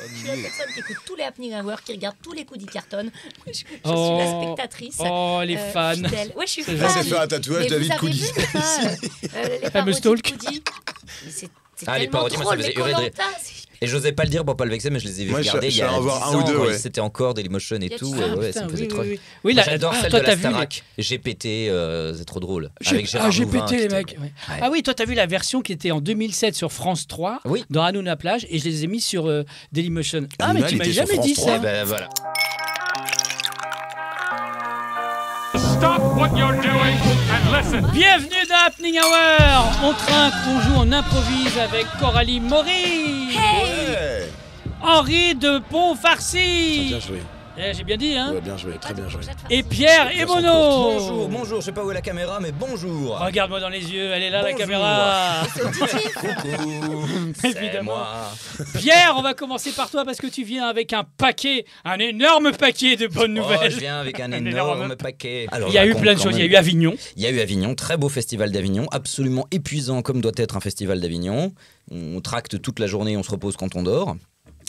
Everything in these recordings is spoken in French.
Je suis la personne qui écoute tous les Happening Hour, qui regarde tous les coups d'Iccarton. Je suis la spectatrice. Oh, les fans. Fidèle. Ouais, je suis Elle fan. s'est fait un tatouage David Cooley. Les Fameux parodies stalk. de Cooley. C'est Ah, les tellement parodies, moi, ça drôle, faisait mais hurler de rire. Koh-Lanta, Et j'osais pas le dire pour pas le vexer, mais je les ai vus Moi, regarder je il y a vais en 10 voir un ou ans, deux, quand ouais. c'était encore Dailymotion et Il y a tout. du ça. Ouais, Putain, ça me faisait oui, trop. oui, rire. oui. Oui, Moi, là, j'adore celle toi, de t'as la vu les- Starac. GPT, c'est trop drôle. Avec Gérard GPT, Louvain, les qui mecs. était- Ouais. Ouais. Ah oui, toi, t'as vu la version qui était en 2007 sur France 3, Oui. dans Hanouna Plage, et je les ai mis sur Dailymotion. Ah, Hanouna, mais tu il m'as était sur jamais dit France ça. Eh ben voilà. Stop what you're doing and listen. Bienvenue dans Happening Hour. On trinque, on joue, on improvise avec Coralie Maury, Ouais. Henri de Bien Pont-Farcy. joué. J'ai bien dit, hein. Ouais, bien joué, très bien joué. Et Pierre Ebono. Bonjour, bonjour, je sais pas où est la caméra, mais bonjour. Regarde-moi dans les yeux, elle est là, la Bonjour. caméra. Coucou, c'est Évidemment. moi. Pierre, on va commencer par toi parce que tu viens avec un paquet, un énorme paquet de bonnes Oh, nouvelles. je viens avec un Un énorme énorme. paquet. Alors, Il y a je eu raconte plein de quand choses. Il y a même. eu Avignon. Il y a eu Avignon, très beau festival d'Avignon, absolument épuisant comme doit être un festival d'Avignon. On tracte toute la journée, on se repose quand on dort.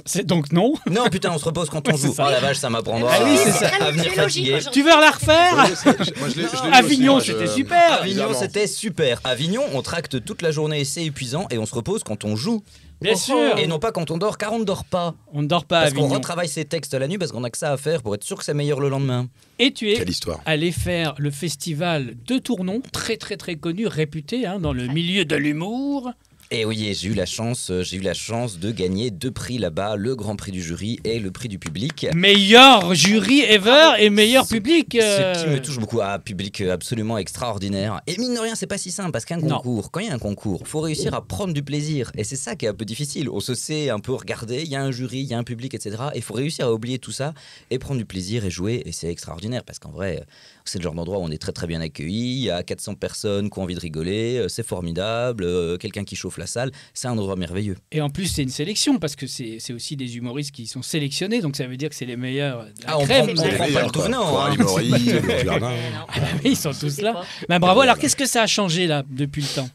C'est donc non. Non, putain, on se repose quand on C'est joue. ça. Oh la vache, ça m'apprendra Ah oui, c'est ça. à venir fatigué. Tu veux la refaire? Moi, je l'ai lu Avignon, aussi, moi, c'était je- super. Avignon, Bizarrement. c'était super. Avignon, on tracte toute la journée, c'est épuisant, et on se repose quand on joue. Bien sûr. Et non pas quand on dort, car on ne dort pas. On ne dort pas à Parce qu'on Avignon. retravaille ses textes la nuit, parce qu'on a que ça à faire pour être sûr que c'est meilleur le lendemain. Et tu es Quelle histoire. allé faire le festival de Tournon, très très très connu, réputé dans le milieu de l'humour. Et oui, et j'ai eu la chance de gagner 2 prix là-bas, le grand prix du jury et le prix du public. Meilleur jury ever et meilleur public. Ce qui me touche beaucoup, un public absolument extraordinaire. Et mine de rien, c'est pas si simple parce qu'un Non. concours, quand il y a un concours, faut réussir à prendre du plaisir. Et c'est ça qui est un peu difficile. On se sait un peu regarder, il y a un jury, il y a un public, etc. Et il faut réussir à oublier tout ça et prendre du plaisir et jouer. Et c'est extraordinaire parce qu'en vrai, c'est le genre d'endroit où on est très très bien accueilli. Il y a 400 personnes qui ont envie de rigoler, c'est formidable. Quelqu'un qui chauffe la salle, c'est un endroit merveilleux. Et en plus, c'est une sélection parce que c'est aussi des humoristes qui sont sélectionnés, donc ça veut dire que c'est les meilleurs de la Ah, on crème. prend- on prend pas le tout venant, Coralie hein. Maury, Blanche Gardin. Ah bah oui, ils sont tous là. Bah, bravo. Alors, qu'est-ce que ça a changé là depuis le temps?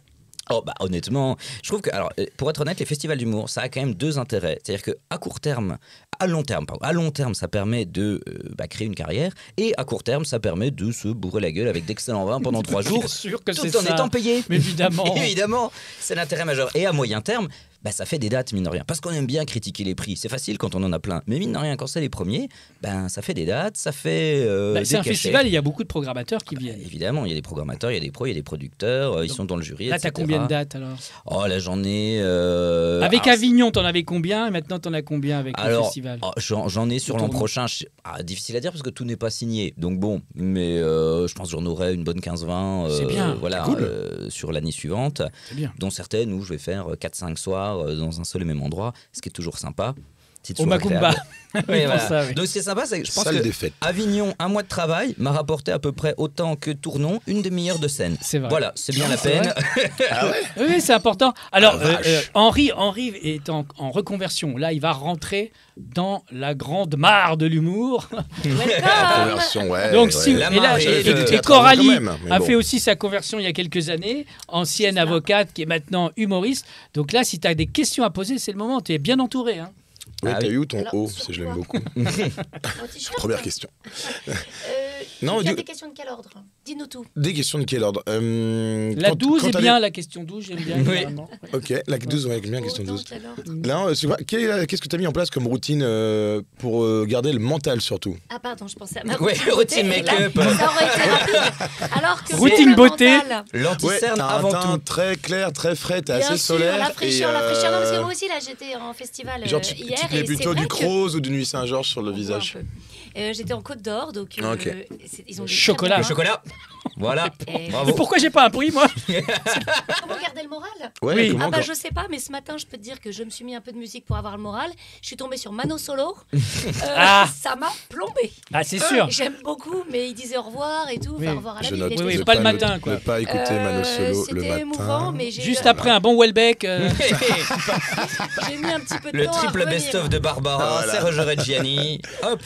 Oh bah honnêtement, je trouve que, alors pour être honnête, les festivals d'humour, ça a quand même 2 intérêts. C'est-à-dire qu'à court terme, à long terme, ça permet de créer une carrière, et à court terme, ça permet de se bourrer la gueule avec d'excellents vins pendant 3 jours, Bien sûr que tout c'est en ça. étant payé. Mais évidemment. Évidemment, c'est l'intérêt majeur. Et à moyen terme, ça fait des dates, mine de rien. Parce qu'on aime bien critiquer les prix. C'est facile quand on en a plein. Mais mine de rien, quand c'est les premiers, ça fait des dates, ça fait Bah, des c'est un cachets. festival, il y a beaucoup de programmateurs qui viennent. Évidemment, il y a des programmateurs, il y a des pros, il y a des producteurs, ils Donc, sont dans le jury, Là, t'as etc. combien de dates alors? Oh là, j'en ai... Avec alors, Avignon, t'en avais combien? Et maintenant, t'en as combien avec le Alors, festival? j'en ai sur l'an Tournon. prochain. Difficile à dire parce que tout n'est pas signé. Donc bon, mais je pense que j'en aurai une bonne 15-20 C'est bien, voilà, c'est cool. sur l'année suivante. C'est bien. Dont certaines où je vais faire 4-5 soirs dans un seul et même endroit, ce qui est toujours sympa. C'est Au toujours Macumba. agréable. Oui, Oui, pour voilà. ça, oui. Donc ce qui est sympa, c'est que je pense Salle que des fêtes. Avignon, un mois de travail m'a rapporté à peu près autant que Tournon, une demi-heure de scène. C'est vrai. Voilà, c'est bien la C'est peine. Ah ouais. Oui, c'est important. Alors, Ah, vache. Henri est en reconversion. Là, il va rentrer dans la grande mare de l'humour. Conversion, ouais. Donc, ouais. si, La et, là, marée, J'avais fait du et théâtre avant Coralie quand même, mais a bon. fait aussi sa conversion il y a quelques années, ancienne avocate qui est maintenant humoriste. Donc là, si tu as des questions à poser, c'est le moment. Tu es bien entouré. Hein. Ouais, Ah t'as oui. eu où ton Alors, haut? sur Si je l'aime quoi beaucoup. Mon t-shirt. Première question. Non, Non, il y a du- des questions de quel ordre? Dis-nous tout. Des questions de quel ordre? La 12 est bien, la question 12, j'aime bien. Oui. généralement. Ok, la 12, ouais, bien, question Autant 12. quel ordre? Là, c'est quoi qu'est-ce que tu as mis en place comme routine pour garder le mental surtout? Ah pardon, je pensais à ma Ouais, routine beauté. make-up. Là, ça aurait été rapide. Alors que Routine pour le beauté. mental, L'anticerne t'as un avant teint tout. très clair, très frais, t'es bien assez sûr, solaire. la fraîcheur, et, la fraîcheur. Non, parce que moi aussi, là, j'étais en festival genre, tu hier. te mets et plutôt c'est du vrai que- Crozes ou du Nuit Saint-Georges sur le On voit visage. un peu. J'étais en Côte d'Or, donc Ok. ils ont des Chocolat. très Le bons chocolat. Voilà. Et- Mais Bravo. pourquoi j'ai pas un prix, moi? vins. Comment garder le moral? Ouais, Oui. comment, Ah bah quand- je sais pas, mais ce matin je peux te dire que je me suis mis un peu de musique pour avoir le moral. Je suis tombée sur Mano Solo. Ah. Ça m'a plombé. Ah, c'est sûr. J'aime beaucoup, mais il disait au revoir et tout. Oui. Enfin, au revoir à la Je vie. note il Oui, était oui, de pas le ne- matin, quoi. Ne pas écouter Mano Solo le C'était émouvant, matin. mais j'ai Juste après un bon Welbeck. j'ai mis un petit peu de Le temps à triple revenir. best-of de Barbara, Voilà. Serge Reggiani. Hop.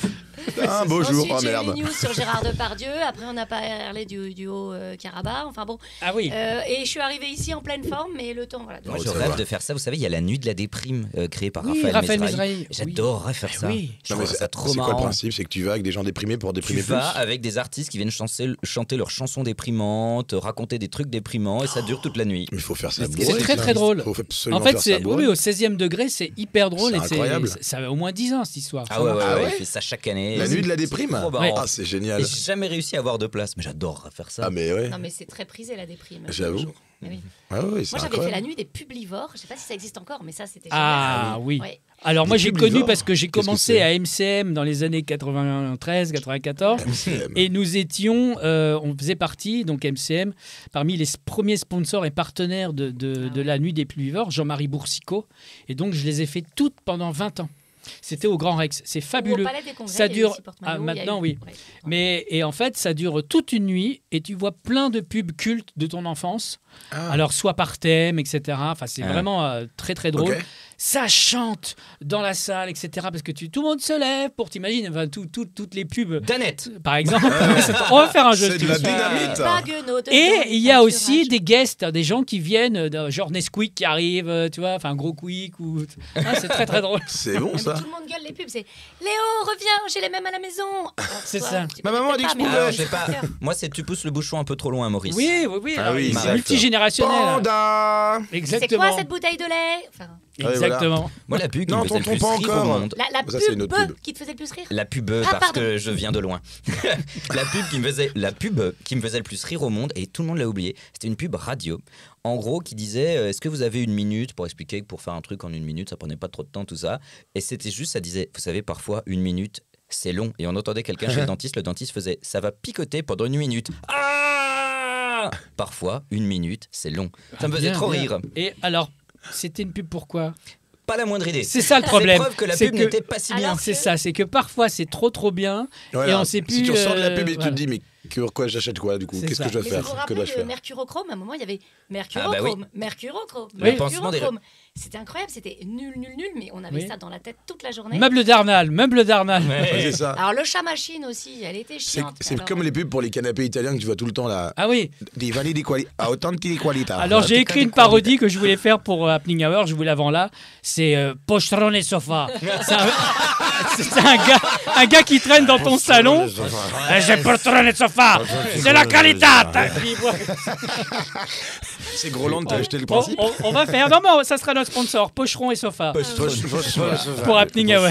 Un beau jour, Ensuite, oh j'ai eu merde. les news sur Gérard Depardieu. Après, on a parlé du duo Karabakh. Enfin bon. Ah oui. Et je suis arrivée ici en pleine forme, mais le temps, voilà. Moi, Ouais, je ça rêve va. de faire ça. Vous savez, il y a la nuit de la déprime créée par Oui, Raphaël Raphaël Mesrahi. Mesrahi, J'adorerais faire ça. oui. Je Non, mais trouve ça trop c'est quoi le marrant. principe? C'est que tu vas avec des gens déprimés pour Tu déprimer plus. vas avec des artistes qui viennent chanter leurs chansons déprimantes, raconter des trucs déprimants, et ça dure toute la nuit. Il faut faire ça. C'est bourré, très, ça. très drôle. Faut absolument En fait, faire ça c'est bourré. oui, au 16e degré, c'est hyper drôle. C'est et incroyable. ça a au moins 10 ans, cette histoire. Ah ouais, ouais, Ah ouais, ouais il fait ça chaque année. La nuit de la déprime. Trop marrant. Ouais. Ah, c'est génial. Et j'ai jamais réussi à avoir de place, mais j'adorerais faire ça. Ah, mais ouais. Non, mais c'est très prisé la déprime. J'avoue. Mais oui. Ah oui, c'est Moi, j'avais fait incroyable. la nuit des publivores. Je sais pas si ça existe encore, mais ça, c'était Ah génial. oui. Ouais. Alors moi, Des j'ai publivores. connu parce que j'ai Qu'est-ce que commencé c'est à MCM dans les années 93, 94. MCM. Et nous étions, on faisait partie, donc MCM, parmi les premiers sponsors et partenaires de la Nuit des Publivores, Jean-Marie Boursicot. Et donc, je les ai fait toutes pendant 20 ans. C'était au Grand Rex. C'est Ou fabuleux. Au Palais des Congrès, Ça il y a eu dure- aussi Porte-Maillot, il y a maintenant, eu- oui. Ouais. Et en fait, ça dure toute une nuit et tu vois plein de pubs cultes de ton enfance. Ah. Alors, soit par thème, etc. Enfin, c'est Ah. vraiment très, très drôle. Ok. Ça chante dans la salle, etc. Parce que tout le monde se lève pour t'imaginer. Enfin, toutes les pubs, Danette. par exemple. On va faire un jeu. C'est si de tu la veux. dynamite. Baguenot de Et dans il y a les aussi pâturages. des guests, des gens qui viennent, genre Nesquik qui arrive, tu vois, enfin Gros Quick ou. Ah, c'est très très drôle. C'est bon Mais ça. tout le monde gueule les pubs, c'est Léo, reviens, j'ai les mêmes à la maison. Alors, C'est toi, ça. tu Ma peux maman a peut-être dit que pas, je mais pouvais. Alors, alors, j'ai pas. par cœur. Moi, c'est tu pousses le bouchon un peu trop loin, Maurice. Oui, oui, oui. Ah alors, oui, c'est exact. multigénérationnel. Panda. C'est Exactement. quoi cette bouteille de lait enfin, Ouais, Exactement. Moi, la pub qui Non, me faisait le tonton, plus pas rire encore. au monde. la Ça, c'est une pub, autre pub. qui te faisait le plus rire La pub, Ah, parce pardon. que je viens de loin. la pub qui me faisait le plus rire au monde, et tout le monde l'a oublié, c'était une pub radio. En gros, qui disait est-ce que vous avez une minute pour expliquer que pour faire un truc en une minute, ça prenait pas trop de temps, tout ça. Et c'était juste, ça disait, vous savez, parfois, une minute, c'est long. Et on entendait quelqu'un chez le dentiste faisait ça va picoter pendant une minute. Ah Parfois, une minute, c'est long. Ça me faisait Bien, trop bien. rire. Et alors, c'était une pub pourquoi? Pas la moindre idée. C'est ça le problème. C'est preuve que la C'est pub que- n'était pas si bien. Alors, C'est ça, c'est que parfois c'est trop bien Voilà. et on sait plus. Si tu ressors de la pub et tu voilà. te dis, mais quoi, j'achète quoi du coup? C'est Qu'est-ce ça. que je dois Mais faire? vous vous Que rappelez dois-je de faire? Mercurochrome À un moment, il y avait Ah Mercurochrome, bah oui. Mercurochrome, Oui. Pansement des- Mercurochrome. C'était incroyable, c'était nul, mais on avait Oui. ça dans la tête toute la journée. Meuble d'Arnal. Ouais, c'est ça. Alors le chat machine aussi, elle était chiante. C'est Alors, comme les pubs pour les canapés italiens que tu vois tout le temps là. Ah oui. Des valets di qualità. Autanti di qualità. Alors j'ai écrit une parodie que je voulais faire pour Happening Hour, je vous l'avais là. C'est Postrone Sofa. C'est un gars qui traîne dans ton salon. J'ai Postrone Sofa. C'est la qualité. C'est Groland, t'as acheté le On, principe? on va faire. Non mais ça sera notre sponsor, Pocheron et Sofa. Pour Happening Hour.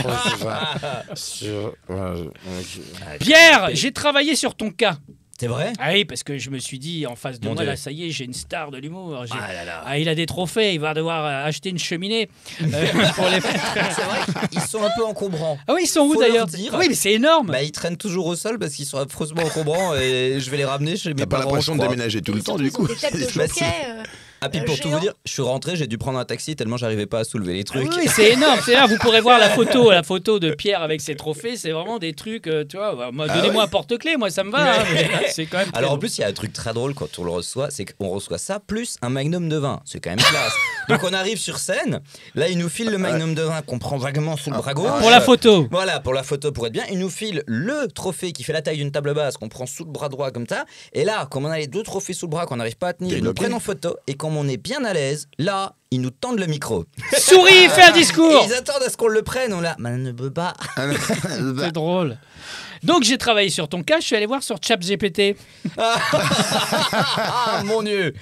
Pierre, j'ai travaillé sur ton cas. C'est vrai? Ah oui, parce que je me suis dit, en face de Mon moi, Dieu. là, ça y est, j'ai une star de l'humour. Ah là là. Ah, il a des trophées, il va devoir acheter une cheminée pour les mettre. C'est vrai qu'ils sont un peu encombrants. Ah oui, ils sont où Faut d'ailleurs? leur dire. Ah oui, mais c'est énorme. Bah, ils traînent toujours au sol parce qu'ils sont affreusement encombrants et je vais les ramener chez mes T'as pas parents. l'impression je de crois. déménager tout le temps surtout, du ils ont coup? des têtes de Bah, jockey, Ah, puis pour tout géants. vous dire, je suis rentré, j'ai dû prendre un taxi tellement j'arrivais pas à soulever les Ah trucs. oui, c'est énorme. C'est là, vous pourrez voir la photo de Pierre avec ses trophées. C'est vraiment des trucs, tu vois. Moi, donnez-moi un porte-clés, moi ça me va. hein, mais là, c'est quand même. très Alors en drôle. plus, il y a un truc très drôle quand on le reçoit, c'est qu'on reçoit ça plus un magnum de vin. C'est quand même classe. Donc on arrive sur scène, là il nous file le magnum de vin qu'on prend vaguement sous le bras gauche. Pour la photo. Voilà, pour la photo pour être bien. Il nous file le trophée qui fait la taille d'une table basse qu'on prend sous le bras droit comme ça. Et là, comme on a les deux trophées sous le bras qu'on n'arrive pas à tenir, ils nous Débloqué. prennent en photo. Et comme on est bien à l'aise, là, ils nous tendent le micro. Souris, fais un Et discours. ils attendent à ce qu'on le prenne. On l'a, mais on ne peut pas. C'est drôle. Donc j'ai travaillé sur ton cas, je suis allé voir sur ChatGPT. Ah mon Dieu.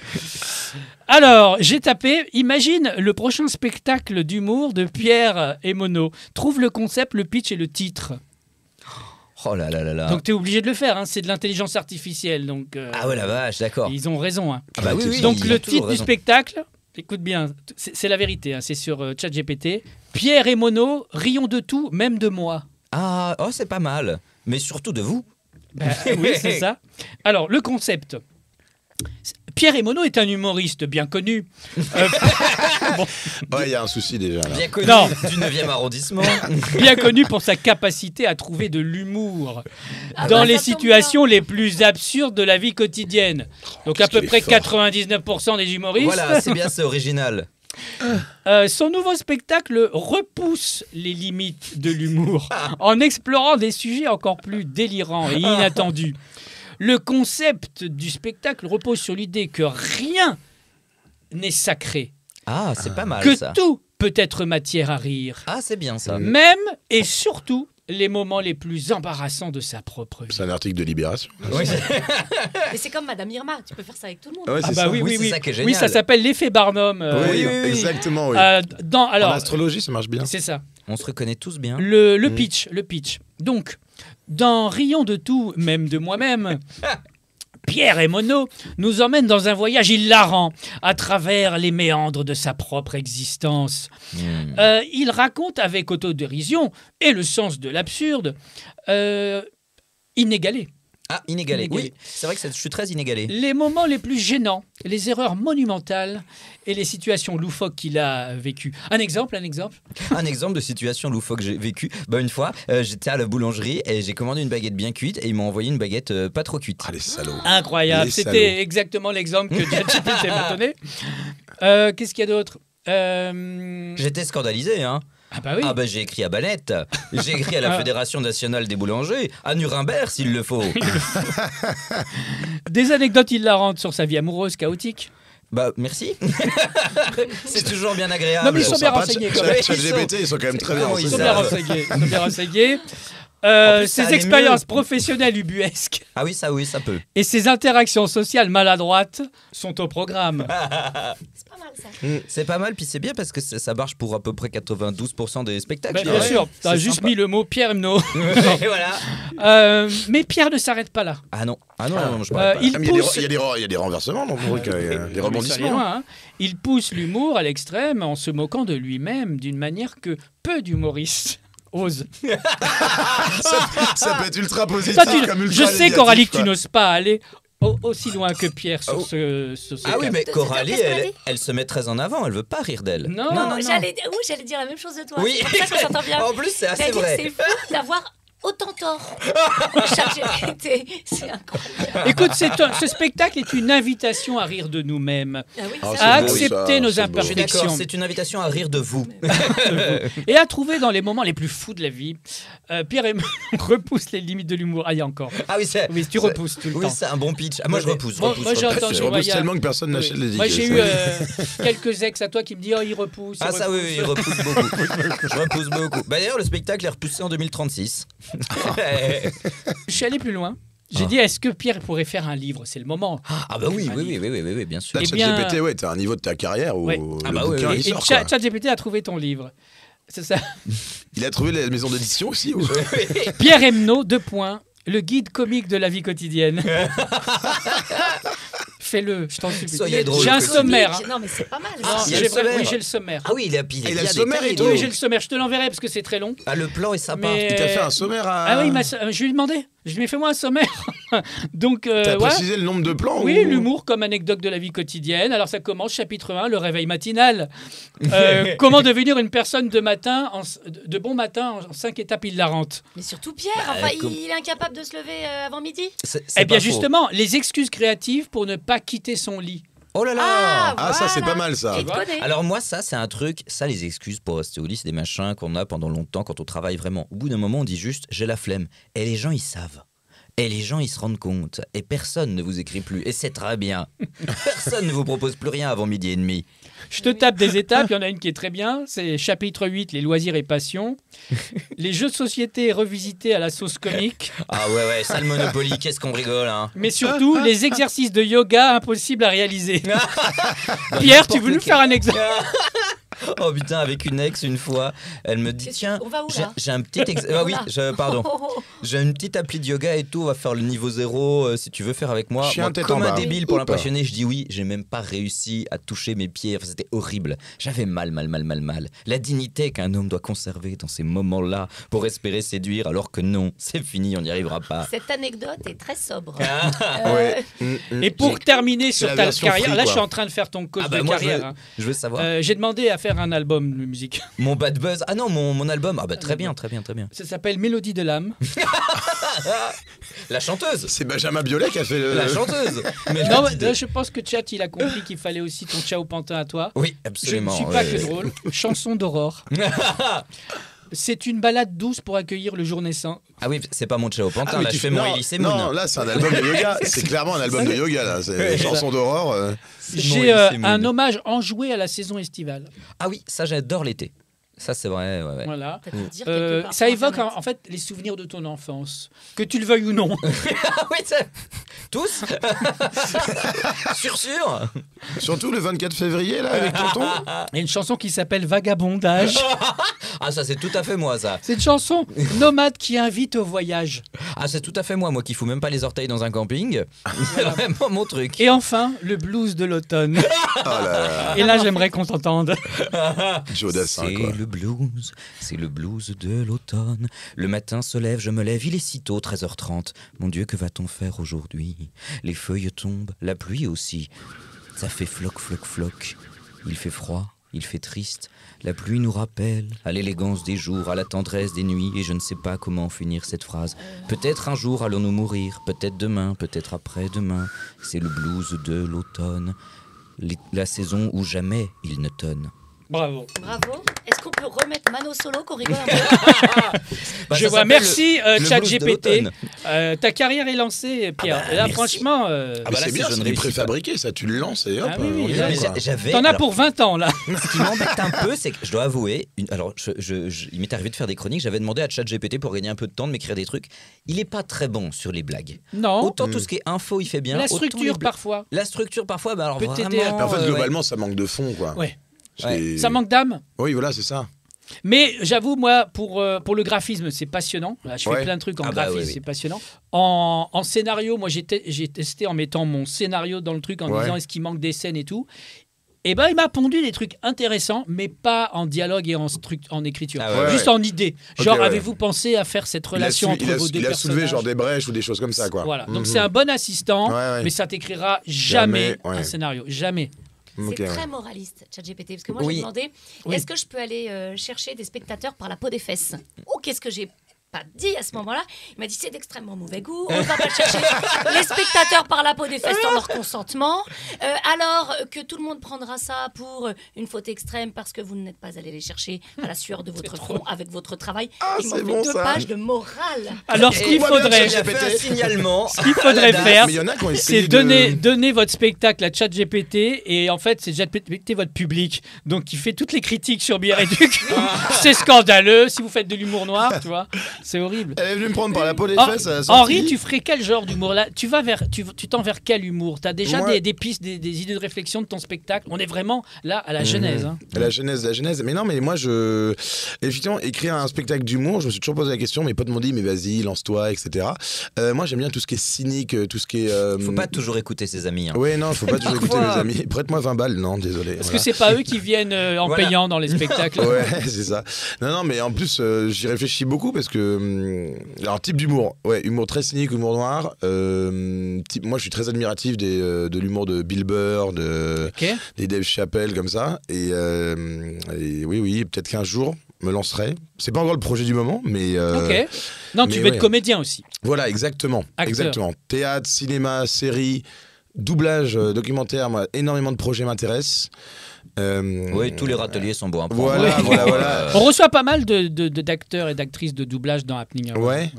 Alors, j'ai tapé, imagine le prochain spectacle d'humour de Pierre et Mono. Trouve le concept, le pitch et le titre. Oh là là là là. Donc tu es obligé de le faire, hein, c'est de l'intelligence artificielle. Donc, Ah ouais la vache, d'accord. ils ont raison. Hein. Ah bah oui, oui, Donc ils ont le toujours titre du raison. spectacle, écoute bien, c'est la vérité, hein, c'est sur ChatGPT. Pierre et Mono, rions de tout, même de moi. Ah, oh c'est pas mal. Mais surtout de vous. Ben, oui, c'est ça. Alors, le concept. Pierre et Mono est un humoriste bien connu. Ouais, il y a un souci déjà là. Bien connu Non. du 9e arrondissement. Bien connu pour sa capacité à trouver de l'humour Ah dans bah, les ça tombe situations les plus absurdes de la vie quotidienne. Donc à qu'est-ce peu qu'il près est fort. 99% des humoristes. Voilà, c'est bien, c'est original. Son nouveau spectacle repousse les limites de l'humour en explorant des sujets encore plus délirants et inattendus. Le concept du spectacle repose sur l'idée que rien n'est sacré, Ah, c'est pas mal que ça. tout peut être matière à rire, Ah, c'est bien ça. même et surtout les moments les plus embarrassants de sa propre vie. C'est un article de Libération. Oui, Mais c'est comme Madame Irma, tu peux faire ça avec tout le monde. Ouais, Ah c'est bah ça. oui, Oui, oui, c'est oui. ça qui est Oui, ça génial. s'appelle l'effet Barnum. Oui, oui. exactement, oui. En En astrologie, ça marche bien. c'est ça. On se reconnaît tous bien. Le pitch. Donc, dans Rions de tout, même de moi-même, Pierre et Monod nous emmène dans un voyage hilarant à travers les méandres de sa propre existence. Il raconte avec autodérision et le sens de l'absurde inégalé. Ah, inégalé. Inégalé. Oui, c'est vrai que je suis très inégalé. Les moments les plus gênants, les erreurs monumentales et les situations loufoques qu'il a vécues. Un exemple. Un exemple de situation loufoque que j'ai vécu. Une fois, j'étais à la boulangerie et j'ai commandé une baguette bien cuite et ils m'ont envoyé une baguette pas trop cuite. Ah, les salauds. Incroyable. Les C'était salauds. exactement l'exemple que ChatGPT m'a donné. Qu'est-ce qu'il y a d'autre J'étais scandalisé, hein. Ah bah oui. Ah bah j'ai écrit à Banette, j'ai écrit à la Fédération nationale des boulangers, à Nuremberg s'il le faut. Des anecdotes hilarantes sur sa vie amoureuse chaotique. Bah merci. C'est toujours bien agréable. Non, mais ils sont bien Sympa, renseignés, quand même. ChatGPT, ils sont quand même très bien Comment ils Ils sont renseignés. bien renseignés. plus, ça Ses allait expériences mieux. professionnelles ubuesques Ah oui, ça peut. et ses interactions sociales maladroites sont au programme. C'est pas mal ça. C'est pas mal, puis c'est bien parce que ça marche pour à peu près 92% des spectacles. Ben, je bien dirais. sûr, tu as C'est juste sympa. mis le mot Pierre Mno. Et voilà. Mais Pierre ne s'arrête pas là. Ah non, non, je parle pas. Il Ah, mais il y a des pousse... il y a des renversements dans le truc, des Non, mais ça allait rebondissements. loin, hein. Il pousse l'humour à l'extrême en se moquant de lui-même d'une manière que peu d'humoristes osent. Ça peut être ultra positif Toi, comme ultra je sais négatif, qu'Aurélie, quoi. tu n'oses pas aller aussi loin que Pierre sur ce Ah oui, cas. mais C'est- Coralie, qu'est-ce qu'elle a dit elle se met très en avant, elle veut pas rire d'elle. Non. J'allais dire la même chose de toi. Oui, C'est pour ça qu'on s'entend bien. en plus c'est assez J'allais dire, vrai. c'est fou d'avoir autant tort. ChatGPT, c'est incroyable. Écoute, ce spectacle est une invitation à rire de nous-mêmes, Ah oui, Ah, ça, à beau, ça, accepter nos c'est beau. Je suis d'accord, imperfections c'est une invitation à rire de vous. et à trouver dans les moments les plus fous de la vie. Pierre et repousse les limites de l'humour. Ah, il y a encore. Ah oui, c'est. Oui, tu repousses tout le Oui, temps. c'est un bon pitch. Ah, moi je repousse. Moi, j'ai entendu. Je Ouais, repousse il y a- tellement que personne n'achète les Moi, tickets. j'ai eu quelques ex à toi qui me disent oh, il repousse. Ah ça oui, il repousse beaucoup. Je repousse beaucoup. D'ailleurs, le spectacle est repoussé en 2036. Je suis allé plus loin. J'ai dit est-ce que Pierre pourrait faire un livre? C'est le moment. Ah bah oui, bien sûr. Là, Eh bien- ChatGPT, ouais, t'as un niveau de ta carrière où Ouais. le Ah bah bouquin, oui, il Et sort, quoi. ChatGPT a trouvé ton livre. C'est ça. Il a trouvé la maison d'édition aussi ou... Pierre Emno, 2 points. Le guide comique de la vie quotidienne. Fais-le, je t'en supplie. Soyez drôle, J'ai un Comique. sommaire. hein. Non, mais c'est pas mal. Non, ça. il y a j'ai le sommaire. oui, j'ai le sommaire. Ah oui, il a il a le bien sommaire détaillé, et tout. Oui, j'ai le sommaire. Je te l'enverrai parce que c'est très long. Ah, le plan est sympa. Mais- Il t'a fait un sommaire à... Ah oui, je lui ai demandé. Je lui ai fait moi un sommaire. Donc, T'as ouais. précisé le nombre de plans Oui, ou... l'humour comme anecdote de la vie quotidienne. Alors ça commence, chapitre 1, le réveil matinal. Comment devenir une personne de bon matin en 5 étapes hilarantes. Mais surtout Pierre, enfin, comme- il est incapable de se lever avant midi. C'est Eh bien pas faux. justement, les excuses créatives pour ne pas quitter son lit. Oh là là. Ah, ça, c'est voilà. pas mal, ça. Il te connaît. Alors moi ça c'est un truc, ça les excuses pour rester au lit c'est des machins qu'on a pendant longtemps quand on travaille vraiment. Au bout d'un moment on dit juste j'ai la flemme et les gens ils savent. Et les gens ils se rendent compte et personne ne vous écrit plus et c'est très bien. Personne ne vous propose plus rien avant 12h30. Je te tape des étapes, il y en a une qui est très bien, c'est chapitre 8, les loisirs et passions. Les jeux de société revisités à la sauce comique. Ah ouais ça le Monopoly qu'est-ce qu'on rigole hein. Mais surtout, les exercices de yoga impossibles à réaliser. Pierre, tu veux nous faire un exemple? Oh putain, avec une ex une fois, elle me dit Qu'est-ce- tiens, on va où, là j'ai un petit ah oui, pardon. Oh, oh, oh. J'ai une petite appli de yoga et tout, on va faire le niveau 0 si tu veux faire avec moi. Chien Moi, tête comme en un bas. débile pour Ou pas. l'impressionner, je dis oui, j'ai même pas réussi à toucher mes pieds, enfin c'était horrible. J'avais mal. La dignité qu'un homme doit conserver dans ces moments-là pour espérer séduire alors que non, c'est fini, on n'y arrivera pas. Cette anecdote est très sobre. Ouais. Et pour terminer sur la ta version carrière, free, là quoi. je suis en train de faire ton coach Ah bah de moi carrière. hein. je veux savoir. J'ai demandé à faire faire un album de musique. Mon bad buzz. Ah non, mon album. Ah bah très bien. Ça s'appelle Mélodie de l'âme. La chanteuse. C'est Benjamin Biolay qui a fait le. La chanteuse. Mais Non, là, je pense que Chat, il a compris qu'il fallait aussi ton ciao pantin à toi. Oui, Je ne absolument. suis pas que drôle. Chanson d'aurore. C'est une balade douce pour accueillir le jour naissant. Ah oui, c'est pas mon ciao pantin. mais Là, tu je fais fais- mon non, Elise Non, là, c'est un album de yoga. C'est clairement un album de yoga, là. C'est chanson d'aurore. J'ai un hommage enjoué à la saison estivale. Ah oui, ça j'adore l'été. Ça c'est vrai. Ouais. Voilà. T'as pu le dire quelque part Ça sur évoque Internet. en fait les souvenirs de ton enfance, que tu le veuilles ou non. Ah oui, tous. sûr. Surtout le 24 février, là, avec tonton. Il y a une chanson qui s'appelle Vagabondage. Ah ça c'est tout à fait moi ça. C'est une chanson nomade qui invite au voyage. Ah c'est tout à fait moi qui fous même pas les orteils dans un camping. C'est vraiment mon truc. Et enfin, le blues de l'automne. Oh là là. Et là, j'aimerais qu'on t'entende. Joe Dassin, C'est quoi. le blues, c'est le blues de l'automne. Le matin se lève, je me lève, il est si tôt, 13h30. Mon Dieu, que va-t-on faire aujourd'hui? Les feuilles tombent, la pluie aussi. Ça fait floc, floc, floc. Il fait froid, il fait triste. La pluie nous rappelle à l'élégance des jours, à la tendresse des nuits, et je ne sais pas comment finir cette phrase. Peut-être un jour allons-nous mourir, peut-être demain, peut-être après-demain. C'est le blues de l'automne, la saison où jamais il ne tonne. Bravo. Bravo. Est-ce qu'on peut remettre Mano Solo qu'on rigole un peu? Bah, Je ça vois. s'appelle Merci, le blues de ChatGPT. l'automne. Ta carrière est lancée, Pierre. bah, Et là, merci. franchement, Mais bah là, c'est si bien, je ne c'est du réussis pas. préfabriqué, ça, tu le lances et hop, Ah oui, oui, on y là, va, Mais quoi. j'avais. t'en as alors, pour 20 ans, là. Ce qui m'embête un peu, c'est que je dois avouer, alors il m'est arrivé de faire des chroniques, j'avais demandé à ChatGPT pour gagner un peu de temps de m'écrire des trucs. Il est pas très bon sur les blagues. Non. Autant tout ce qui est info, il fait bien. La autant structure, les blagues- parfois. La structure, parfois, bah alors Peut vraiment. t'aider à- Mais en fait, ouais. globalement, ça manque de fond, quoi. Ouais. C'est- Ça manque d'âme. Oui, voilà, c'est ça. Mais j'avoue, moi, pour le graphisme, c'est passionnant. Là, je fais Ouais. plein de trucs en Ah bah graphisme, oui, oui. c'est passionnant. En scénario, moi, j'ai testé en mettant mon scénario dans le truc, en Ouais. disant est-ce qu'il manque des scènes et tout. Et ben, il m'a pondu des trucs intéressants, mais pas en dialogue et en écriture. Ah ouais, Juste ouais. en idée. Ok, Genre, ouais. avez-vous pensé à faire cette relation entre vos deux il a personnages soulevé genre des brèches ou des choses comme ça, quoi. Voilà. Donc, Mhm. c'est un bon assistant, Ouais, ouais. mais ça t'écrira jamais, Jamais, ouais. un scénario. Jamais. Ok, C'est ouais. très moraliste, ChatGPT. Parce que moi, Oui. j'ai demandé Oui. est-ce que je peux aller chercher des spectateurs par la peau des fesses? Ou qu'est-ce que j'ai pas dit à ce moment-là? Il m'a dit c'est d'extrêmement mauvais goût. On ne va pas chercher les spectateurs par la peau des fesses sans leur consentement. Alors que tout le monde prendra ça pour une faute extrême parce que vous n'êtes pas allé les chercher à la sueur de votre front avec votre travail. Ils m'ont c'est fait bon, 2 ça. pages de morale. Alors, ce Et qu'il moi, bien faudrait, sûr, J'ai fait un signalement. ce qu'il faudrait faire, Mais il y en a qui ont c'est essayé donner votre spectacle à ChatGPT et en fait c'est ChatGPT votre public, donc il fait toutes les critiques sur Biarritz. C'est scandaleux si vous faites de l'humour noir, tu vois, c'est horrible. Elle est venue me prendre par la peau des Hen- fesses. à la sortie. Henri, tu ferais quel genre d'humour là? Tu tends vers quel humour? T'as déjà Moi- des pistes, des idées de réflexion de ton spectacle? On est vraiment là à la genèse. Hein. La genèse. Mais non, mais moi, effectivement, écrire un spectacle d'humour, je me suis toujours posé la question. Mes potes m'ont dit, mais vas-y, lance-toi, etc. Moi, j'aime bien tout ce qui est cynique, tout ce qui est. Faut pas toujours écouter ses amis. Hein. Ouais, non, faut pas toujours écouter mes Parfois. amis. Prête-moi 20 balles, non, désolé. Parce Voilà. que c'est pas eux qui viennent en Voilà. payant dans les spectacles. Ouais, c'est ça. Non, mais en plus, j'y réfléchis beaucoup parce que. Alors, type d'humour. Ouais, humour très cynique, humour noir. Moi, je suis très admiratif de l'humour de Bill Burr, Ok. des Dave Chappelle, comme ça. Et oui, peut-être qu'un jour, me lancerai. C'est pas encore le projet du moment, mais. Ok. Non, tu mais veux ouais. être comédien aussi. Voilà, exactement. Acteur. Exactement. Théâtre, cinéma, série, doublage, documentaire, moi, énormément de projets m'intéressent. Oui, tous les râteliers sont bons. Voilà, Oui. voilà. On reçoit pas mal d'acteurs et d'actrices de doublage dans Happening Hour. Ouais.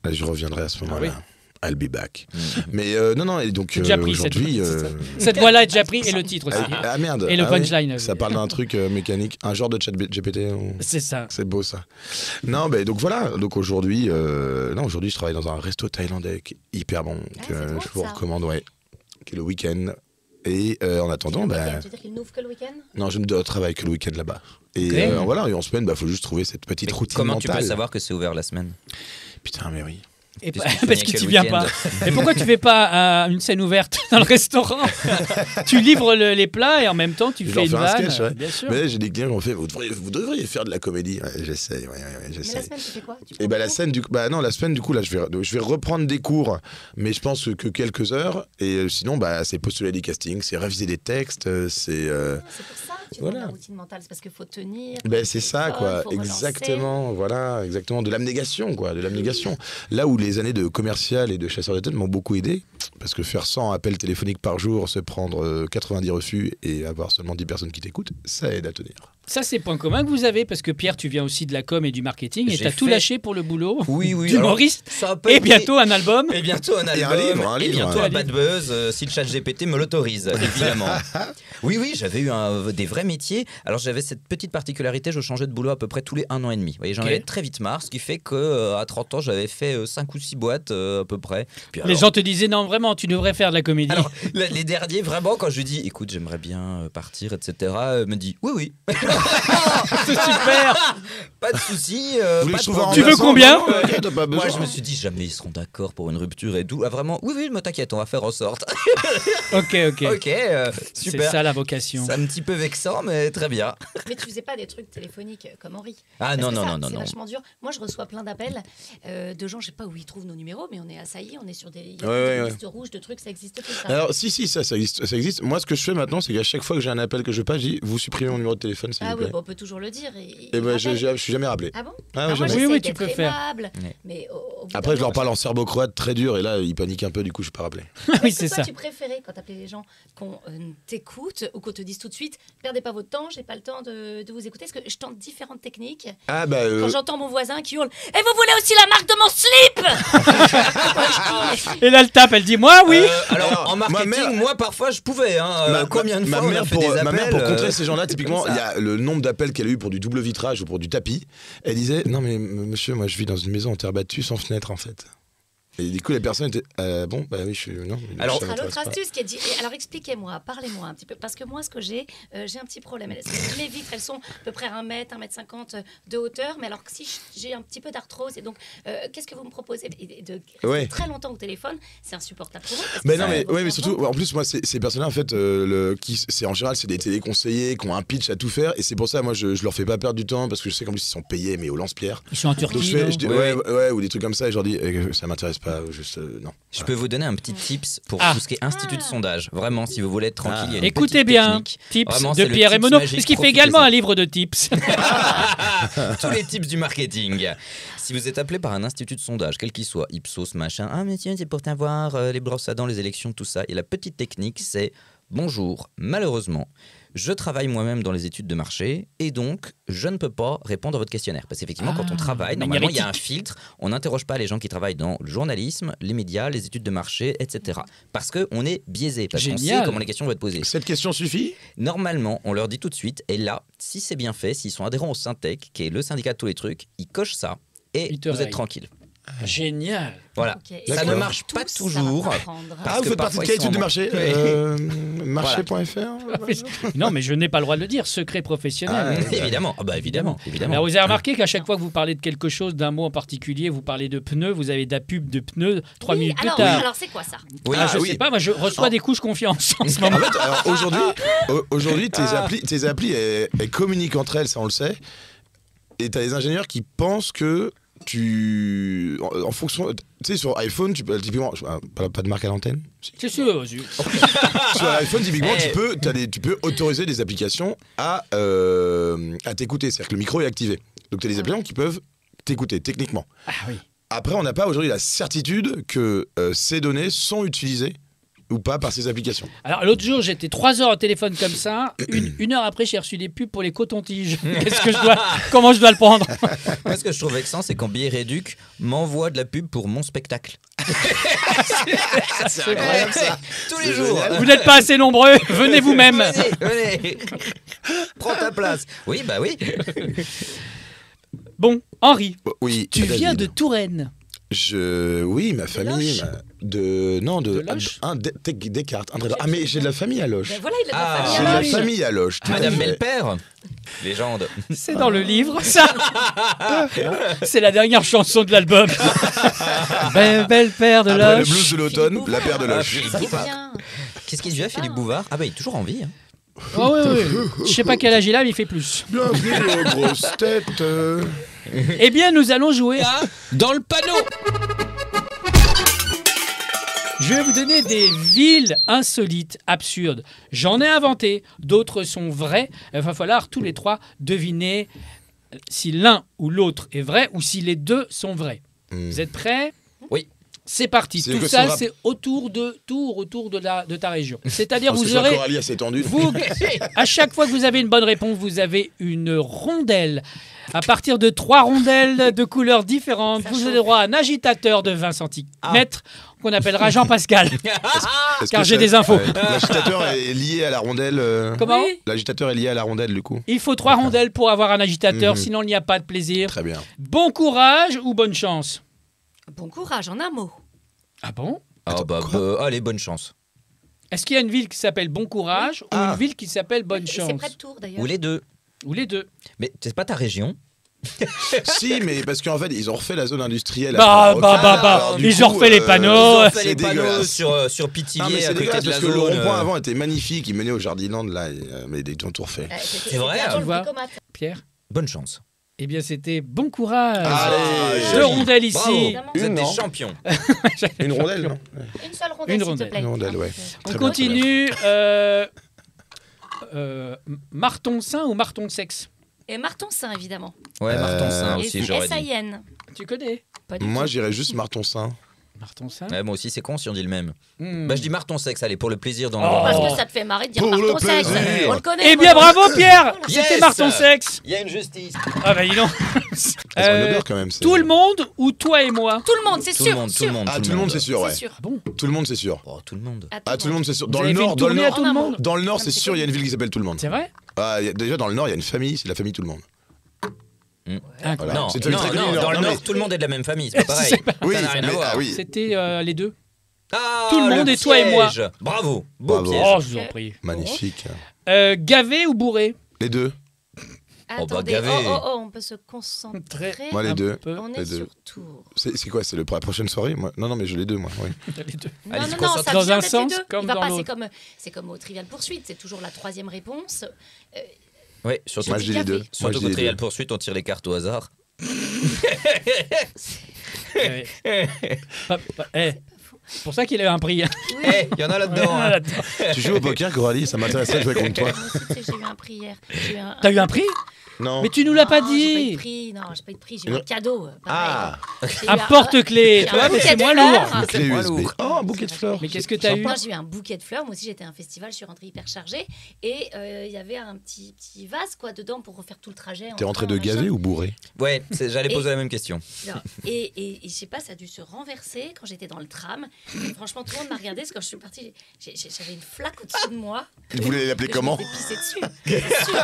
Je reviendrai à ce moment-là. Ah I'll be back. Mais non, et donc C'est déjà pris, cette aujourd'hui. Cette voix-là est déjà prise et le titre aussi. Ah merde. Et le Ah oui. punchline. Ça parle d'un truc mécanique, un genre de chat GPT. C'est ça. C'est beau ça. Non, mais donc voilà. Donc aujourd'hui, aujourd'hui, je travaille dans un resto thaïlandais qui est hyper bon, que c'est bon, je vous ça. recommande, ouais, qui est le week-end. Et en attendant, Le week-end, bah, tu veux dire qu'il n'ouvre que le week-end? non, je ne travaille que le week-end là-bas. Et Ok. voilà, et en semaine, bah, faut juste trouver cette petite routine Comment mentale. tu peux savoir que c'est ouvert la semaine? Putain, mais oui. Et Puisque tu parce finis que que tu le viens week-end. pas. Et pourquoi tu fais pas une scène ouverte dans le restaurant? Tu livres les plats et en même temps tu Je fais leur une fais un vanne. sketch, ouais. Bien sûr. Mais j'ai des clients qui ont fait, vous devriez faire de la comédie. Ouais, j'essaye, ouais, Mais la j'essaye. semaine, tu fais quoi? Tu Et prends bah des la cours scène du coup, la semaine du coup là je vais reprendre des cours, mais je pense que quelques heures. Et sinon bah c'est postuler à des castings, c'est réviser des textes, c'est C'est pour ça. Tu demandes Voilà. la routine mentale, c'est parce qu'il faut tenir. Ben c'est ça, quoi. Faut relancer. Exactement, voilà, exactement. De l'abnégation, quoi, de l'abnégation. Là où les années de commercial et de chasseur de tête m'ont beaucoup aidé, parce que faire 100 appels téléphoniques par jour, se prendre 90 refus et avoir seulement 10 personnes qui t'écoutent, ça aide à tenir. Ça, c'est point commun que vous avez, parce que Pierre, tu viens aussi de la com et du marketing, et J'ai tu as tout fait- lâché pour le boulot Oui, alors, d'humoriste. ça a pas Et été- bientôt un album. Et bientôt un Et un album. livre, et bientôt ouais. un bad buzz si le chat GPT me l'autorise, évidemment. Oui, j'avais eu des vrais métiers. Alors j'avais cette petite particularité, je changeais de boulot à peu près tous les 1 an et demi. Vous voyez, j'en Ok. avais très vite marre, ce qui fait que à 30 ans, j'avais fait 5 ou 6 boîtes à peu près. Puis Les gens te disaient non, vraiment, tu devrais faire de la comédie. alors, les derniers, vraiment, quand je lui dis, écoute, j'aimerais bien partir, etc., me dit, oui, c'est super. pas de souci. Vous voulez pas que je de trouve un Tu veux remplaçant? combien Non, ok, t'as pas Moi, besoin. je me suis dit, jamais ils seront d'accord pour une rupture et tout. Ah, vraiment, oui, me t'inquiète, on va faire en sorte. Ok. Ok, C'est super. ça la vocation. C'est un petit peu vexant, mais très bien. Mais tu faisais pas des trucs téléphoniques comme Henri. Ah Parce non, que non, ça, non, non, c'est non. vachement dur. Moi, je reçois plein d'appels de gens, je sais pas où ils trouvent nos numéros, mais on est assaillis, on est sur des, il y a Ouais, des ouais. listes rouges de trucs, ça existe plus ça. Alors, si, ça existe. Moi, ce que je fais maintenant, c'est qu'à chaque fois que j'ai un appel que je passe, je dis, vous supprimez mon numéro de téléphone, s'il Ah vous oui, plaît. bon, on peut toujours le dire. Et Et ben, je suis jamais rappelé. Ah bon Ah, Alors moi, jamais. j'essaie Oui, tu d'être peux faire. aimable, Ouais. mais au bout Après, d'un je leur moment, parle en serbo-croate très dur, et là, ils paniquent un peu, du coup, je suis pas rappelé. Oui, Est-ce c'est que toi, ça. tu préférais, quand t'appelais les gens, qu'on t'écoute ou qu'on te dise tout de suite, perdez pas votre temps, j'ai pas le temps de vous écouter. Parce que je tente différentes techniques. Ah, bah. Quand j'entends mon voisin qui hurle, et vous voulez aussi la marque de mon slip Moi, je dis, mais Et là, elle tape, elle dit moi, oui. Alors, en ma marketing, moi, parfois, je pouvais. Combien de fois on a fait des ma mère, appels, pour contrer ces gens-là, typiquement, comme il ça. y a le nombre d'appels qu'elle a eu pour du double vitrage ou pour du tapis. Elle disait, non mais monsieur, moi je vis dans une maison en terre battue sans fenêtre en fait. Et du coup, la personne était, bon, bah oui, je suis. Non, mais Alors, ça à m'intéresse l'autre pas. astuce qui a dit. Alors expliquez-moi, parlez-moi un petit peu. Parce que moi, ce que j'ai un petit problème. Mes vitres, elles sont à peu près 1 mètre, 1,50 m de hauteur. Mais alors que si j'ai un petit peu d'arthrose, et donc, qu'est-ce que vous me proposez de rester Ouais. très longtemps au téléphone, c'est insupportable pour vous. parce que Mais ça non, mais, aide vos ouais, mais enfants. surtout, en plus, moi, ces personnes-là, en fait, en général, c'est des téléconseillers qui ont un pitch à tout faire. Et c'est pour ça, moi, je leur fais pas perdre du temps parce que je sais qu'en plus, ils sont payés, mais au lance-pierre. Ils sont en Donc Turquie. je fais, non je dis, Ouais. ouais, ou des trucs comme ça, et je leur dis, ça m'intéresse pas, ou juste, non. Je peux vous donner un petit tips pour Ah. tout ce qui est institut de sondage. Vraiment, si vous voulez être tranquille, il y a une Écoutez petite bien, technique. tips Vraiment, de c'est le Pierre tips Emono, magique, puisqu'il fait également profitez-en. un livre de tips. Tous les tips du marketing. Si vous êtes appelé par un institut de sondage, quel qu'il soit, Ipsos, machin, ah mais tiens, c'est pour t'avoir les brosses à dents, les élections, tout ça. Et la petite technique, c'est bonjour, malheureusement, je travaille moi-même dans les études de marché et donc je ne peux pas répondre à votre questionnaire. Parce qu'effectivement, quand on travaille, manière normalement, il y a un éthique. filtre. On n'interroge pas les gens qui travaillent dans le journalisme, les médias, les études de marché, etc. Parce qu'on est biaisé, parce qu'on sait Génial. comment les questions vont être posées. Cette question suffit? Normalement, on leur dit tout de suite, et là, si c'est bien fait, s'ils sont adhérents au Syntec, qui est le syndicat de tous les trucs, ils cochent ça et Ils te vous rayent. êtes tranquille. Génial. Voilà. Ok. Ça D'accord. ne marche pas Tous, ça toujours. va t'apprendre. Parce Ah, que vous faites partie de parfois, quelle ils sont étude de en marché Marché.fr Non, mais je n'ai pas le droit de le dire, secret professionnel. Évidemment. Ah bah évidemment. Alors, vous avez remarqué qu'à chaque fois que vous parlez de quelque chose, d'un mot en particulier, vous parlez de pneus, vous avez de la pub de pneus 3 Oui, minutes plus alors, tard. alors c'est quoi ça Oui, Ah, je oui. sais pas, moi je reçois des couches confiance en ce En moment. fait, alors aujourd'hui, tes applis, elles communiquent entre elles, ça on le sait. Et t'as des ingénieurs qui pensent que en fonction, tu sais, sur iPhone, tu peux typiquement, pas de marque à l'antenne. Si. C'est sûr, vas-y. Sur iPhone, typiquement, Eh. tu peux autoriser des applications à t'écouter, c'est-à-dire que le micro est activé. Donc tu as des applications qui peuvent t'écouter techniquement. Ah oui. Après, on n'a pas aujourd'hui la certitude que ces données sont utilisées ou pas par ces applications. Alors l'autre jour, j'étais 3 heures au téléphone comme ça. Une heure après, j'ai reçu des pubs pour les cotons-tiges. Comment je dois le prendre? Moi, ce que je trouve vexant, c'est quand Billet Réduc m'envoie de la pub pour mon spectacle. C'est incroyable ça. Tous C'est les jours. génial. Vous n'êtes pas assez nombreux, venez vous-même. Venez. Prends ta place. Oui, bah oui. Bon, Henri, Oui. tu David. viens de Touraine. Oui, ma famille. Loches De Loches Descartes. Ah, mais j'ai de la famille à Loches. Ben voilà, il a de Ah, la J'ai de famille. la oui. famille à Loches. tout à Madame fait. Belpère. Légende. C'est dans le livre, ça. C'est la dernière chanson de l'album. Belle paire de Après le loches. blues de l'automne, la paire de Loches. C'est bien. Qu'est-ce qu'il devient, Philippe Bouvard? Ah bah il est toujours en vie. Hein. Oh, oui. Je sais pas quel âge il a, mais il fait plus. Bienvenue aux grosses têtes. Eh bien, nous allons jouer à Dans le panneau. Je vais vous donner des villes insolites, absurdes. J'en ai inventé, d'autres sont vraies. Il va falloir tous les trois deviner si l'un ou l'autre est vrai ou si les deux sont vrais. Vous êtes prêts? Oui. C'est parti. C'est Tout que ça, son rap. c'est autour de ta région. C'est-à-dire, Parce que vous ça, aurez... Coralie, elle s'est étendue. Vous, à chaque fois que vous avez une bonne réponse, vous avez une rondelle. À partir de 3 rondelles de couleurs différentes, Ça vous chauffe. avez droit à un agitateur de 20 cm qu'on appellera Jean-Pascal. Est-ce Car que j'ai ça- des infos. L'agitateur est lié à la rondelle. Comment? Oui. L'agitateur est lié à la rondelle, du coup. Il faut 3 rondelles pour avoir un agitateur, Mhm. sinon il n'y a pas de plaisir. Très bien. Bon courage ou bonne chance? Bon courage, en un mot. Ah bon? Allez, bonne chance. Est-ce qu'il y a une ville qui s'appelle Bon Courage ou une ville qui s'appelle Bonne Et Chance? c'est près de Tours, d'ailleurs. Ou les deux. Ou les deux. Mais c'est pas ta région. Si, mais parce qu'en fait, ils ont refait la zone industrielle. Bah, après. bah, bah, bah. Alors, du Ils ont coup, refait les panneaux. Ils ont fait c'est les panneaux dégueulasse. sur Non, mais Pithiviers c'est à côté dégueulasse de la parce que le zone. rond-point avant était magnifique. Il menait au Jardiland, là. Mais ils ont tout refait. C'est vrai, avant tu le vois. bricomate. Pierre? Bonne chance. Eh bien, c'était Bon Courage. Allez, Deux joli. rondelles ici. Bravo. Vous êtes Une, des non champions. Une rondelle, non Une seule rondelle, Une s'il rondelle. te plaît. Une rondelle, ouais. On Très bien, continue. Marton Saint ou Marton Sexe? Et Marton-Saint, évidemment. Ouais, Martin Saint Et aussi, j'aurais dit. S-A-I-N. Tu connais? Pas du Moi, tout. j'irais juste Marton Saint. Marton Saint? Ouais, moi aussi, c'est con si on dit le même. Hmm. Bah, je dis Marton Sexe, allez, pour le plaisir dans Oh. Parce le. que ça te fait marrer de dire Pour le Marton-Sexe. plaisir. On le connaît. Eh bien, moi. bravo Pierre! C'était Yes. Marton Sexe. Il y a une justice. Ah bah dis donc. Elles ont une odeur quand même. c'est- Tout le monde ou toi et moi? Tout le monde, c'est Tout sûr. le monde, tout sûr. le monde. Ah, tout le monde, c'est sûr, ouais. C'est sûr. Bon. Tout le monde, c'est sûr. Oh, tout le monde. Ah, tout le monde, c'est sûr. Vous Dans avez le fait une nord, dans le tournée à nord, tout le monde? dans le nord, Non, c'est mais sûr, il y a une ville qui s'appelle Tout le monde. C'est vrai? Ah, déjà dans le nord, il y a une famille, c'est la famille Tout le monde. Ah, Voilà. Non, C'est une famille très connue, dans le non, Nord, mais- tout le monde est de la même famille, c'est pas pareil. Oui, Ça n'a rien à mais- voir. ah oui. C'était les deux. Ah, Tout le monde et toi et moi. piège. Bravo, beau Bravo. piège. Oh, je vous en prie. Magnifique. Gavé ou bourré? Les deux. Oh, bah, Attendez, gavé. on peut se concentrer. Moi, les Un deux. peu. On les est deux. sur Tours. C'est quoi? C'est pour la prochaine soirée moi Non, mais je les deux, moi. Oui. Les deux. Allez, Non, se non, non, concentre. ça Dans vient un d'être sens les deux. comme Il va dans pas, l'autre. c'est comme au Trivial Poursuite, c'est toujours la troisième réponse. Ouais, surtout, Moi, je dis les deux. Moi, surtout je dis qu'au les Trial deux. Poursuite, on tire les cartes au hasard. C'est pour ça qu'il a eu un prix. hein. Eh, il y en a là-dedans. hein. Tu joues au poker, Coralie? Ça m'intéresserait de jouer contre toi. Moi aussi, tu sais, j'ai eu un prix hier. J'ai eu T'as eu un prix? Non. Mais tu nous l'as pas Non, j'ai pas eu de dit. prix. Non, j'ai pas eu de prix. J'ai eu un cadeau. Ah, J'ai eu Un porte-clés, j'ai tu vois, un mais bouquet c'est de moins fleurs. lourd. clé moins USB. lourd. Oh, un bouquet de fleurs. Mais qu'est-ce que t'as eu? Moi, j'ai eu un bouquet de fleurs. Moi aussi, j'étais à un festival. Je suis rentrée hyper chargée. Et il y avait un petit vase quoi, dedans pour refaire tout le trajet. T'es rentré de gavé ou bourré? Ouais, j'allais Et- poser la même question. Non. Et je sais pas, ça a dû se renverser quand j'étais dans le tram. Et franchement, tout le monde m'a regardé parce que quand je suis partie, j'avais une flaque au-dessus de moi. Vous voulez l'appeler Je comment? m'étais pissée dessus. C'est sûr.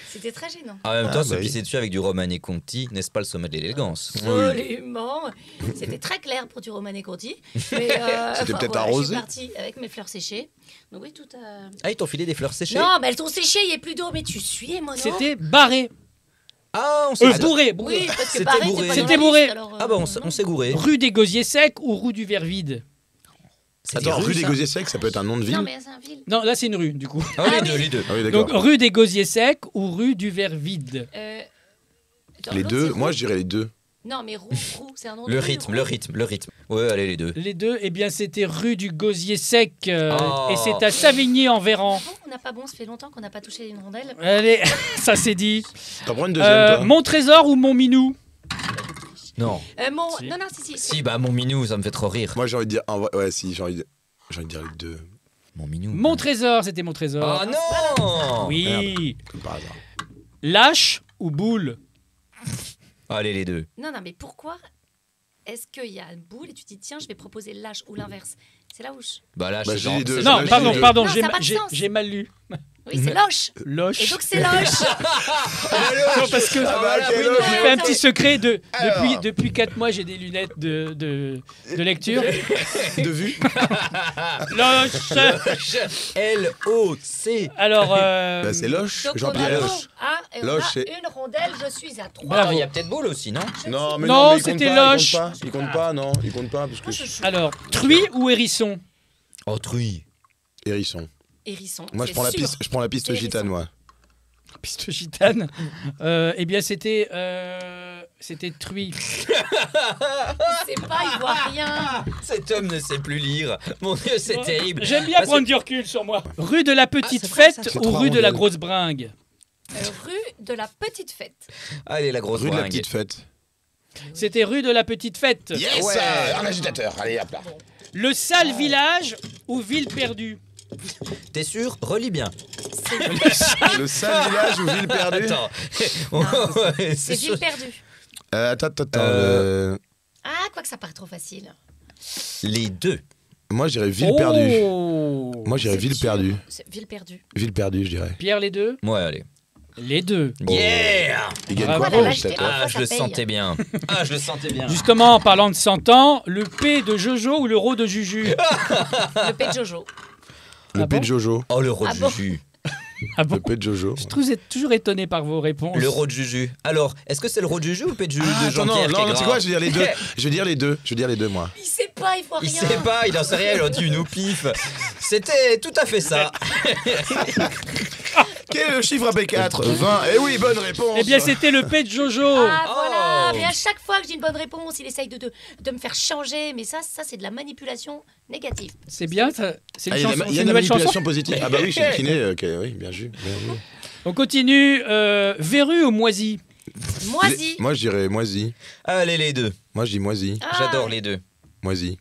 C'était très gênant. En même temps, Ah, se bah oui. pisser dessus avec du Romanée Conti, n'est-ce pas le sommet de l'élégance? Absolument. C'était très clair pour du Romanée Conti. Mais peut-être Je arrosé. suis partie avec mes fleurs séchées. Donc oui, tout a... Ah, ils t'ont filé des fleurs séchées? Non, mais elles sont séchées, il n'y a plus d'eau. Mais tu suis, Mono. C'était barré. Ah, on s'est Bourré. Oui, parce que C'était pareil, bourré. t'es pas C'était dans la bourré. liste, alors, Ah bah, non. on s'est gouré. Rue des Gosiers Secs ou rue du Verre Vide? C'est Attends, des rue rues, des ça Gosiers Secs, ça peut être un nom de ville? Non, mais c'est un ville. Non, là c'est une rue du coup. Ah, Ah les oui. deux, les deux. Ah oui, Donc d'accord. rue des Gosiers Secs ou rue du Verre Vide? Attends, Les l'autre, deux, c'est moi roux. je dirais les deux. Non, mais roux, c'est un nom de Le rue, rythme, roux. le rythme, le rythme. Ouais, allez, les deux. Les deux, eh bien c'était rue du Gosier Sec Oh. et c'est à Savigny-en-Véran. Bon, on n'a pas bon, ça fait longtemps qu'on n'a pas touché une rondelle. Allez, ça c'est dit. T'en prends une deuxième, toi? Mon trésor ou mon minou? Non. Non, Si. non, si. Si, bah, mon minou, ça me fait trop rire. Moi j'ai envie de dire. Ouais, si, j'ai envie de dire les deux. Mon minou. Mon trésor, c'était mon trésor. Oh non! Oui. Comme par hasard. Lâche ou boule? Allez, les deux. Non, mais pourquoi est-ce qu'il y a une boule et tu dis tiens, je vais proposer le lâche ou l'inverse? C'est là où je... Bah là, Bah, c'est j'ai genre- les deux. c'est Non, genre- Non, j'ai pardon, les deux. pardon, Non, ça a pas de sens. j'ai mal lu. Oui, c'est loche. Et Loche. donc c'est loche. Non, parce que Ah bah, quel oui, loche. non, je fais un petit secret Alors. depuis 4 mois, j'ai des lunettes de lecture. De vue? Loche. L-O-C. Alors, Bah, c'est Loche, Donc on a Jean-Pierre. bon, hein, et on Loche, a c'est- une rondelle, je suis à 3. Bravo. Il y a peut-être boule aussi, non? Non, mais Non, mais il compte c'était pas, Loche. Il compte pas, non, il compte pas, parce que. alors, truie ou hérisson? Oh, truie. Hérisson. Hérisson. Moi, c'est je prends la sûr. piste, je prends la piste C'est gitane, hérisson. moi. Piste gitane. Eh bien, c'était C'était truie. Il sait pas, il voit rien. Cet homme ne sait plus lire. Mon Dieu, c'est terrible. J'aime bien Parce prendre que- du recul sur moi. Rue de la Petite c'est vrai, ça, Fête c'est ou trois rue de la rondelles. Grosse Bringue? Rue de la Petite Fête. Allez, la grosse Rue de la bringue. petite fête. C'était rue de la Petite Fête. Yes, Ouais. un agitateur. Allez, hop là. Le sale village ou ville perdue? T'es sûr? Relis bien. Le sale village ou ville perdue. Attends. C'est ville perdue. Attends. Ah, quoi que ça paraît trop facile. Les deux. Moi, j'irais ville perdue. Oh. Moi, j'irais C'est ville sûr. perdue. C'est ville perdue. Ville perdue, je dirais. Pierre, les deux? Ouais, allez. Les deux. Yeah! Il gagne Bravo. quoi, Oh là là, l'agitateur? Ah, je ça le paye. sentais bien. Ah, je le sentais bien. Justement, en parlant de 100 ans, le P de Jojo ou le Ro de Juju? Le P de Jojo. Le Ah P bon de Jojo. Oh, le rôle Ah de bon Juju. Ah bon? Le P de Jojo. Je suis toujours étonné par vos réponses. Le rôle de Juju. Alors, est-ce que c'est le rôle de Juju ou le P de Juju Ah, de attends, Jean-Pierre qui est non, c'est grave quoi? Je vais dire les deux. Je vais dire les deux. Je vais dire les deux, moi. Il sait pas, il voit Il rien. sait pas, il en sait rien, il en dit une au pif. C'était tout à fait ça. Quel est le chiffre AP4? 20. Eh oui, bonne réponse. Eh bien, c'était le P de Jojo. Ah voilà, Oh. mais à chaque fois que j'ai une bonne réponse, il essaye de me faire changer. Mais ça c'est de la manipulation négative. C'est bien, ça. C'est Ah, une, il y a, chanson, il y c'est a une une nouvelle chanson. manipulation positive. Ah bah oui, chez le kiné. Oui, bien vu. On continue. Verru ou moisi? Moisi. Moi, je dirais moisi. Allez, les deux. Moi, je dis moisi. Ah. J'adore les deux. Moisi.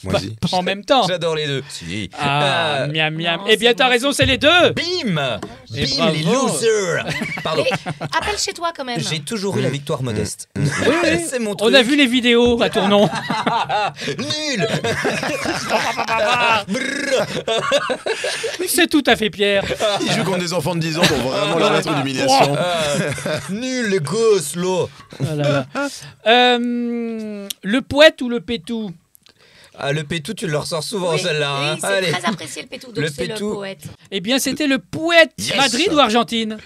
Pas, Moisi. pas en même temps. J'adore les deux. Si. Ah, Euh, miam miam. non, Eh bien, c'est t'as moisi. raison, c'est les deux. Bim! Et Bim, les bravo. losers! Pardon, Mais appelle chez toi quand même. j'ai toujours eu la victoire modeste. Oui, oui. C'est mon truc. On a vu les vidéos à Tournon. Nul! C'est tout à fait Pierre. Ils jouent contre des enfants de 10 ans pour vraiment leur mettre une humiliation. Nul, les gosses, là! Ah là là. Le poète ou le pétou? Ah, le pétou, tu le ressors souvent, Oui, celle-là. oui, Hein. c'est Allez. très apprécié le pétou. Donc Le c'est le pétou. poète. Eh bien, c'était le poète. Yes. Madrid ou Argentine?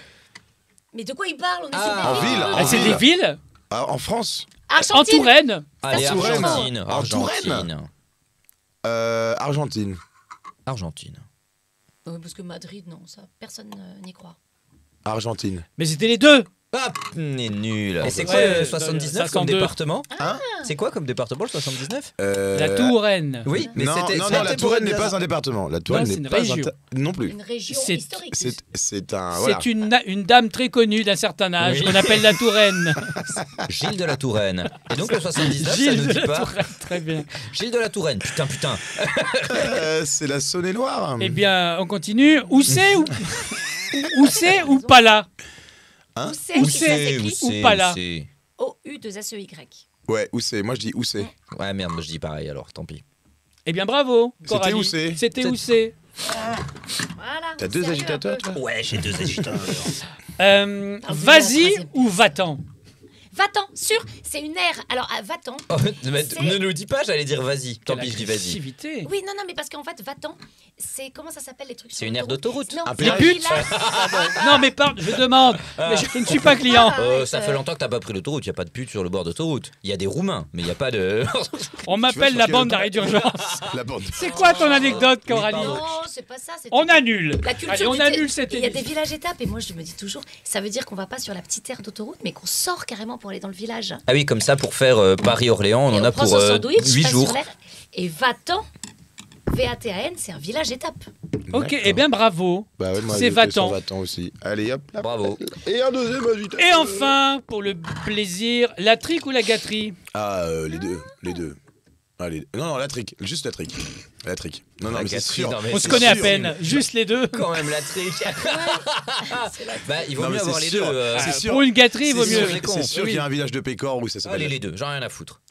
Mais de quoi il parle? On est Ah. sur des En ville, villes. Ah, c'est des villes? Ah, en France? En Argentine. Touraine? Allez, En Touraine. Argentine. En Touraine. Argentine. Argentine. Argentine. Oui, parce que Madrid, non, ça, personne n'y croit. Argentine. Mais c'était les deux. Ah, est nul. Et c'est quoi Ouais, le 79 comme 62. département? Hein? C'est quoi comme département le 79? La Touraine. Oui, mais Non, c'était. non, c'était non, la pour Touraine être n'est bien- pas un département. La Touraine Non, c'est n'est une pas région. non plus. Une région C'est- historique. C'est un. Voilà. C'est une dame très connue d'un certain âge Oui. qu'on appelle la Touraine. Gilles de la Touraine. Et donc le 79, ça Gilles nous de dit la pas. Touraine. Très bien. Gilles de la Touraine, putain, putain. C'est la Saône-et-Loire. Eh bien, on continue. Où c'est ou pas là? Hein? Où c'est? Où Qui c'est? ça s'écrit? Ou pas là. O-U-2-S-E-Y. Ouais, où c'est? Moi, je dis où c'est. Ouais, merde, moi je dis pareil alors, tant pis. Eh bien, bravo. C'était Coralie. où c'est? C'était où c'est? Voilà. T'as deux Sérieux, agitateurs, un peu. toi? Ouais, j'ai deux agiteurs. Vas-y ou va-t'en? Va-t'en, sûr, c'est une aire. Alors, va-t'en. Oh, mais C'est- ne nous dis pas, j'allais dire vas-y. Tant Quelle pis, je dis vas-y. agressivité. Oui, non, mais parce qu'en fait, va-t'en, c'est. Comment ça s'appelle les trucs C'est sur une aire l'autoroute? d'autoroute. Non, Un c'est un péage. village. Non, mais pardon, je demande. Mais je ne suis pas client. Ça fait longtemps que t'as pas pris l'autoroute, y a pas de pute sur le bord d'autoroute. Il y a des Roumains, mais il y a pas de. On m'appelle sur la quel bande auto- d'arrêt d'urgence. La bande. C'est quoi ton anecdote, Coralie? pardon. Non, c'est pas ça. c'était- On annule. La culture Allez, on du annule cette Il y a des émission. villages étapes et moi je me dis toujours, ça veut dire qu'on va pas sur la petite aire d'autoroute, mais qu'on sort carrément pour aller dans le village. Ah oui, comme ça pour faire Paris-Orléans, on Et en a prend pour son sandwich, 8 passe sur jours. l'air, et va-t'en, V-A-T-A-N, c'est un village étape. Ok, D'accord. eh bien bravo. Bah ouais, moi, C'est j'étais sur va-t'en. Va-t'en aussi. Allez, hop. Là. Bravo. Et un deuxième agitateur. Et enfin, pour le plaisir, la trique ou la gâterie? Ah, les deux. Les deux. Allez. Non, la trique. Juste la trique. La trique. Non, La mais c'est gâterie, sûr. non, mais On c'est se connaît à sûr. peine, juste les deux. Quand même la trique. Bah, il vaut Non, mais mieux avoir c'est les sûr. deux. C'est sûr. Pour une gâterie, il vaut C'est mieux. sûr, C'est con. c'est sûr Oui. qu'il y a un village de Pécor où ça s'appelle. Allez, les deux, j'en ai rien à foutre.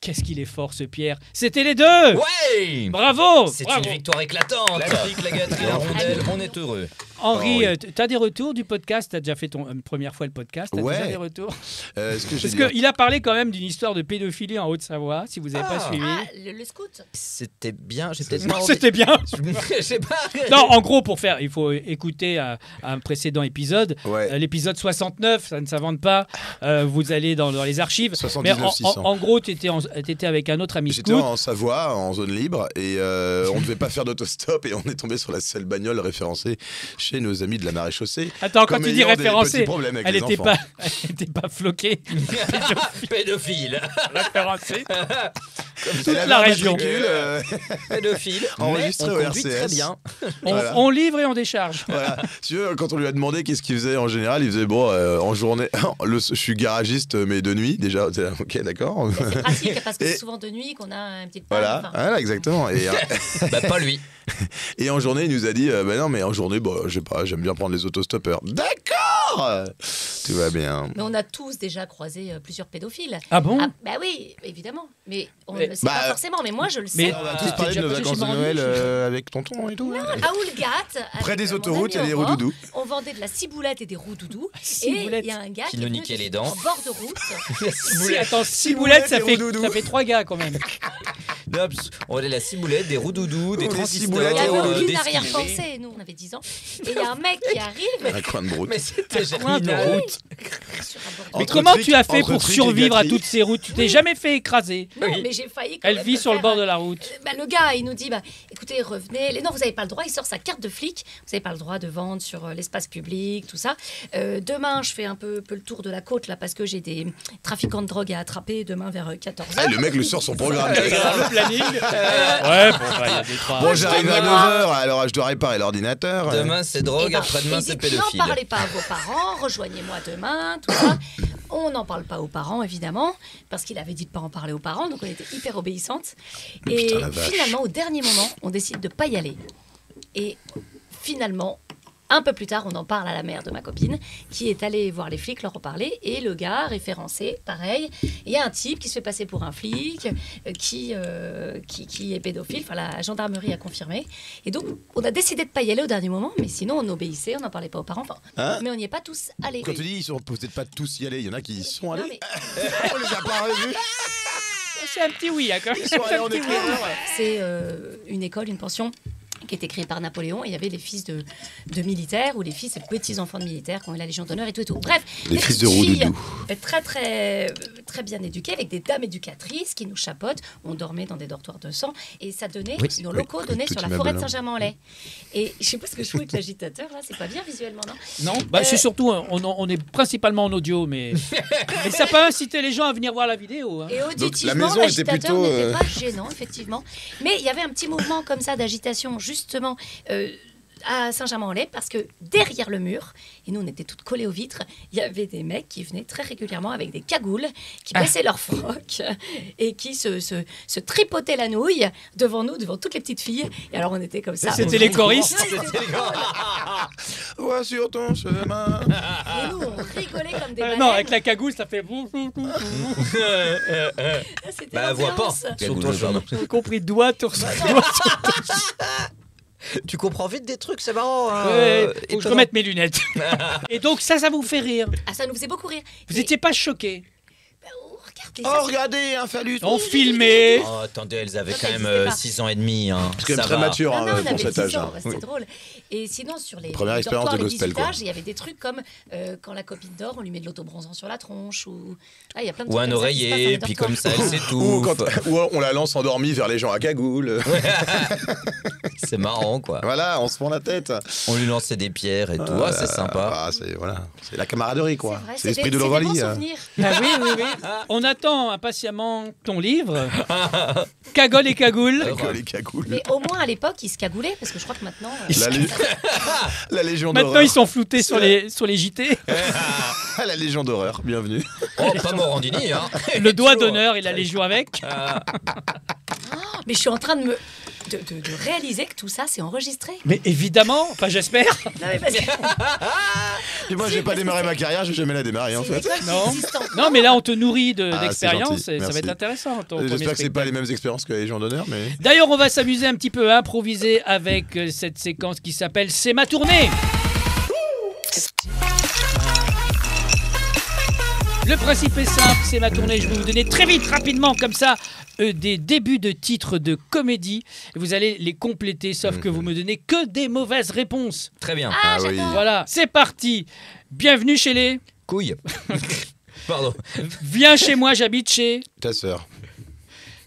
Qu'est-ce qu'il est fort, ce Pierre. C'était les deux. Ouais! Bravo. C'est bravo. une victoire éclatante. La trique, la gâterie, la rondelle, on est heureux. Henri, Oh, oui. t'as des retours du podcast? T'as déjà fait ton première fois le podcast? T'as Ouais. déjà des retours? Est-ce que j'ai Parce dit- qu'il a parlé quand même d'une histoire de pédophilie en Haute-Savoie, si vous n'avez pas Ah. suivi. Ah, le scout. C'était bien, j'ai peut-être Non, pas envie- c'était bien. Je sais pas. Non, en gros, pour faire, il faut écouter un précédent épisode. Ouais. L'épisode 69, ça ne s'invente pas. Vous allez dans les archives. 79 Mais 600. en gros, tu étais t'étais avec un autre ami J'étais scout. en Savoie, en zone libre, et on ne devait pas faire d'autostop, et on est tombé sur la seule bagnole référencée chez nos amis de la Maréchaussée. Attends, quand comme tu dis ayant des référencée, petits problèmes avec elle les n'était enfants. pas floquée. Pédophile. Référencée. Elle toute avait la un région. matricule, Pédophile. Enregistré mais au on conduit RCS. très bien. Voilà. On livre et on décharge. Voilà. Tu vois, quand on lui a demandé qu'est-ce qu'il faisait en général, il faisait bon, en journée, je suis garagiste, mais de nuit déjà. Ok, d'accord. C'est pratique parce que Et- c'est souvent de nuit qu'on a une petite panne. Voilà, Enfin, voilà, exactement. Et, Bah, pas lui. et en journée, il nous a dit bah non, mais en journée, je sais pas, j'aime bien prendre les autostoppeurs. D'accord. Tout va bien. Mais on a tous déjà croisé plusieurs pédophiles. Ah bon? Bah oui, évidemment. Mais on Mais- ne le sait Bah, pas forcément. Mais moi, je le mais- sais. On a T'es tous parlé de nos déjà passé vacances de chez Noël Marmouche avec tonton et tout. À Oulgat, Près avec des mon autoroutes, il y a ami des Aurore, roues-doudous. On vendait de la ciboulette et des roux-doudous. Et Ciboulette. il y a un gars Qui est nous venu niquait les en dents. bord de route. Si, attends, ciboulette, ça et fait roudoudou. 3 gars quand même. On avait la ciboulette, des roux-doudous, des Des transistors, ciboulettes Il y et avait roux-doudous. aucune des arrière-pensée. Nous, on avait 10 ans. Et il y a un mec qui arrive Un coin de broute. Mais c'était Coin de germinal. route. sur un bord de Mais Entre comment trick- tu as fait entre pour trick et survivre à gâterie. toutes ces routes? Tu t'es jamais fait écraser. Non, Oui. mais j'ai failli quand Elle même vit me sur le faire bord de la route. le gars, il nous dit écoutez, revenez. Non, vous n'avez pas le droit. Il sort sa carte de flic. Vous n'avez pas le droit de vendre sur l'espace public, tout ça. Demain, je fais un peu le tour de la côte là parce que j'ai des trafiquants de drogue à attraper demain vers 14h. Ah, le mec le sort son programme. Le planning. Ouais, bon, il y a des trois. Bon, j'arrive à 9h, alors je dois réparer l'ordinateur. Demain c'est Eh drogue, ben, après-demain il c'est dit, pédophile. N'en parlez pas à vos parents, rejoignez-moi demain, tout ça. On n'en parle pas aux parents, évidemment, parce qu'il avait dit de ne pas en parler aux parents, donc on était hyper obéissantes. Et Putain, la vache. finalement, au dernier moment, on décide de ne pas y aller. Et finalement, un peu plus tard, on en parle à la mère de ma copine, qui est allée voir les flics, leur en parler, et le gars, référencé, pareil. Il y a un type qui se fait passer pour un flic, qui est pédophile, enfin la gendarmerie a confirmé. Et donc, on a décidé de ne pas y aller au dernier moment, mais sinon, on obéissait, on n'en parlait pas aux parents, enfin, Hein mais on n'y est pas tous allés. Quand tu dis ils sont peut-être pas tous y aller, il y en a qui y sont Non, allés. mais On les a pas revus. C'est un petit oui, hein, quand même. Ils sont allés en éclaireur. c'est une école, une pension qui était créée par Napoléon. Et il y avait les fils de militaires ou les fils et petits-enfants de militaires qui ont eu la Légion d'honneur et tout et tout. Bref, Les des fils de petites filles, Roudoudou. très, très, très bien éduquées, avec des dames éducatrices qui nous chapotent. On dormait dans des dortoirs de sang. Et ça donnait, Oui, nos oui, locaux donnaient tout sur la immeuble, forêt de hein. Saint-Germain-en-Laye. Et je sais pas ce que je joue avec l'agitateur, là. C'est pas bien visuellement, non? Non, bah, c'est surtout, on est principalement en audio, mais ça peut inciter les gens à venir voir la vidéo. Hein. Et auditivement, la maison était l'agitateur plutôt, n'était pas gênant, effectivement. Mais il y avait un petit mouvement comme ça d'agitation, justement, à Saint-Germain-en-Laye, parce que derrière le mur, et nous on était toutes collées aux vitres, il y avait des mecs qui venaient très régulièrement avec des cagoules, qui baissaient leur froc et qui se tripotaient la nouille devant nous, devant toutes les petites filles. Et alors on était comme ça. C'était les choristes. Ouais, c'était drôle. Vois sur ton chemin. Et nous on rigolait comme des baleines. Non, avec la cagoule, ça fait. C'était Bah, vois pas. l'ambiance. Sur ton chemin. J'ai compris doigt sur Tu comprends vite des trucs, c'est marrant. Hein. Ouais, faut que je Étonnant. remette mes lunettes. Et donc ça vous fait rire. Ah, ça nous faisait beaucoup rire. Vous Et- n'étiez pas choqués. regardez, Oh, ça, c'est- regardez, un phallus. On filmait. Oh, attendez, elles avaient Ça quand même n'existait pas. 6 ans et demi. Hein. C'est quand même Ça très va. mature Non, hein, non, on pour avait cet 10 âge. ans, hein. ouais, c'était drôle. Et sinon, sur les Première expérience dortoirs, de les gospel, quoi. visitages, il y avait des trucs comme quand la copine dort, on lui met de l'autobronzant sur la tronche. Ou il y a plein de Ou trucs un comme ça qui se passent dans oreiller, les puis dortoirs. comme ça, elle Ou, s'étouffe. ou on la lance endormie vers les gens à cagoule. C'est marrant, quoi. Voilà, on se prend la tête. On lui lançait des pierres et tout. Ah, c'est sympa. Ah, c'est voilà, c'est la camaraderie quoi. C'est vrai, C'est l'esprit des- de c'est des l'Ovalie. bons souvenirs. Ah oui, oui, oui. On attend impatiemment ton livre. Cagole et cagoule. Les cagoules. Mais au moins à l'époque, ils se cagoulaient, parce que je crois que maintenant. La, lé- la Légion Maintenant, d'horreur. ils sont floutés sur les JT. La Légion d'horreur, bienvenue. Oh, pas Morandini, hein. Le doigt d'honneur et la Légion avec. Mais je suis en train de réaliser que tout ça, c'est enregistré. Mais évidemment, enfin j'espère. Non, mais parce que Et moi, j'ai pas démarré ma carrière, j'ai jamais la démarré en c'est une fait. école qui Non. existe encore. Non, mais là, on te nourrit Ah, c'est d'expérience gentil, et ça va merci. être intéressant. Ton premier J'espère que c'est pas spectacle. les mêmes expériences que la Légion d'honneur, mais. D'ailleurs, on va s'amuser un petit peu à improviser avec cette séquence qui s'appelle C'est ma tournée. Le principe est simple, c'est ma tournée. Je vais vous donner très vite, rapidement, comme ça, des débuts de titres de comédie. Vous allez les compléter, sauf que vous me donnez que des mauvaises réponses. Très bien. Ah, oui. j'adore. Voilà, c'est parti. Bienvenue chez les. Couille. Pardon. Viens chez moi, j'habite chez. Ta sœur.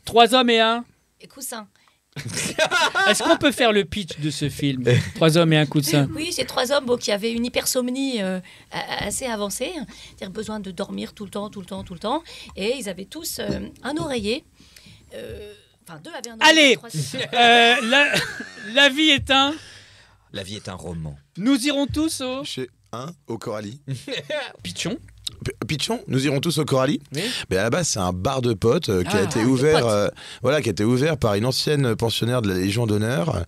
3 hommes et un. Et coussin. Est-ce qu'on peut faire le pitch de ce film 3 hommes et un coussin. Oui, c'est 3 hommes qui avaient une hypersomnie assez avancée, c'est-à-dire besoin de dormir tout le temps. Et ils avaient tous un oreiller. Enfin, 2 avaient un oreiller. Allez, 3... la vie est un... La vie est un roman. Nous irons tous au... Chez au Coralie. Pitchon. Pitchon, nous irons tous au Coralie. Oui. Mais à la base, c'est un bar de potes qui a été ouvert, qui a été ouvert par une ancienne pensionnaire de la Légion d'honneur.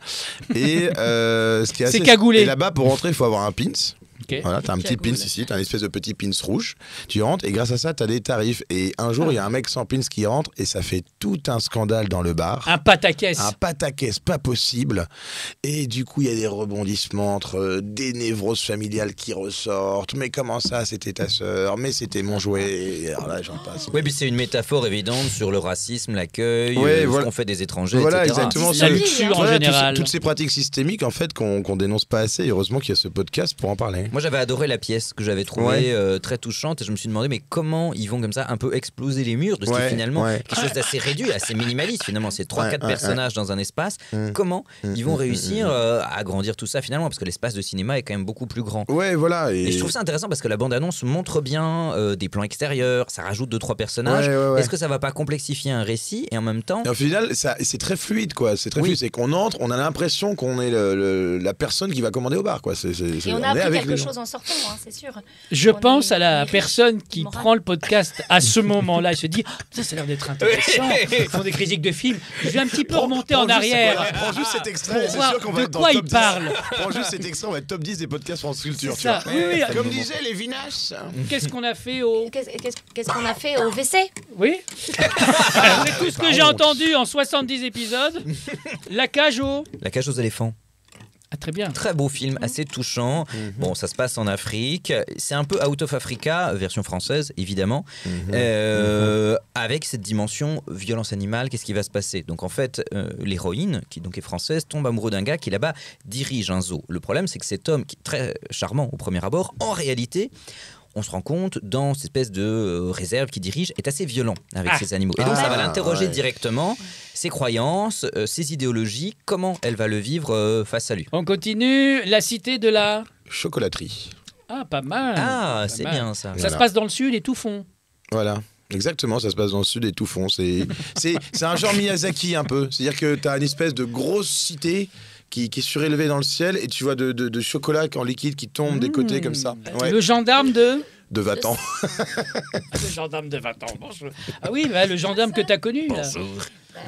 Et ce qui est assez cagoulé. Et là-bas, pour rentrer, il faut avoir un pins. Okay. Voilà, t'as un petit pins ici, t'as une espèce de petit pins rouge. Tu rentres et grâce à ça, t'as des tarifs. Et un jour, il y a un mec sans pins qui rentre et ça fait tout un scandale dans le bar. Un pataquès. Un pataquès pas possible. Et du coup, il y a des rebondissements entre des névroses familiales qui ressortent. Mais comment ça, c'était ta sœur? Mais c'était mon jouet. Et alors là, j'en passe. Oui, puis c'est une métaphore évidente sur le racisme, l'accueil, voilà. ce qu'on fait des étrangers, Voilà, etc. exactement. La luxure en général. Toutes ces pratiques systémiques, en fait, qu'on dénonce pas assez. Et heureusement qu'il y a ce podcast pour en parler. Moi, j'avais adoré la pièce que j'avais trouvée très touchante et je me suis demandé mais comment ils vont comme ça un peu exploser les murs de ce qui est finalement quelque chose d'assez réduit, assez minimaliste finalement, c'est 3-4 personnages dans un espace. Comment ils vont réussir à agrandir tout ça finalement, parce que l'espace de cinéma est quand même beaucoup plus grand. Ouais, voilà. Et je trouve ça intéressant parce que la bande-annonce montre bien des plans extérieurs, ça rajoute 2-3 personnages. Est-ce que ça va pas complexifier un récit et en même temps... Et au final, c'est très fluide, quoi. C'est très fluide. C'est qu'on entre, on a l'impression qu'on est la personne qui va commander au bar, quoi. Et on a appris quelque chose en sortant, c'est sûr. Je pense à la personne qui prend le podcast à ce moment-là et se dit ça a l'air d'être intéressant. Ils font des critiques de films. Je vais un petit peu remonter en arrière. Prends juste cet extrait. Pour C'est voir sûr qu'on va de être dans quoi le il top 10. parle. Prends juste cet extrait, on va être top 10 des podcasts France Culture. C'est ça. Oui. Comme disaient les Vinaches. Qu'est-ce qu'on a fait au... Qu'est-ce qu'on a fait au WC? Oui. C'est tout ce que j'ai entendu en 70 épisodes. La cage aux éléphants. Ah, très bien. Très beau film, assez touchant. Bon, ça se passe en Afrique. C'est un peu Out of Africa, version française, évidemment. Avec cette dimension violence animale, qu'est-ce qui va se passer? Donc, en fait, l'héroïne, qui donc est française, tombe amoureux d'un gars qui, là-bas, dirige un zoo. Le problème, c'est que cet homme, qui est très charmant au premier abord, en réalité... on se rend compte, dans cette espèce de réserve qu'il dirige, est assez violent avec ses animaux. Et donc, ça va l'interroger directement, ses croyances, ses idéologies, comment elle va le vivre face à lui. On continue. La cité de la... Chocolaterie. Ah, pas mal. Ah, Pas c'est mal. bien ça. Ça se passe dans le sud et tout fond. Voilà. Exactement, ça se passe dans le sud et tout fond. C'est un genre Miyazaki un peu. C'est-à-dire que tu as une espèce de grosse cité qui est surélevée dans le ciel et tu vois de chocolat en liquide qui tombe des côtés comme ça. Ouais. Le gendarme de... De Vatan. Le gendarme de 20 ans. Bonjour. Ah oui, le gendarme que tu as connu. Là.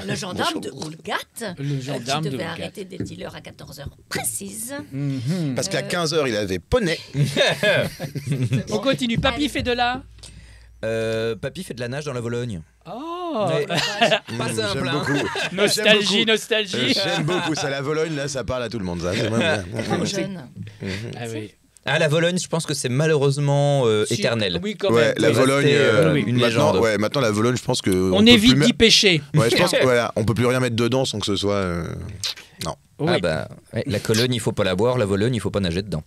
Le gendarme de Houlgat, Le gendarme qui de devait Houlgat. arrêter des dealers à 14h précises. Parce qu'à 15h, il avait poney. On continue. Papy fait de la... Papy fait de la nage dans la Vologne. Oh, Ouais. Pas simple, J'aime hein. beaucoup. nostalgie, J'aime beaucoup. nostalgie. J'aime beaucoup. Ça, la Vologne, là, ça parle à tout le monde. Ça. C'est vraiment bien. Trop jeune. Ah oui. Ah, la Vologne, je pense que c'est malheureusement Si, éternel. Oui, quand Ouais, même. la Oui, Vologne, rester, une maintenant, légende. maintenant la Vologne, je pense que On peut évite plus d'y pêcher. Ouais, je pense que voilà, on peut plus rien mettre dedans sans que ce soit. Non, Oui. Ah bah, ouais, la Cologne, il faut pas la boire, la Vologne, il faut pas nager dedans.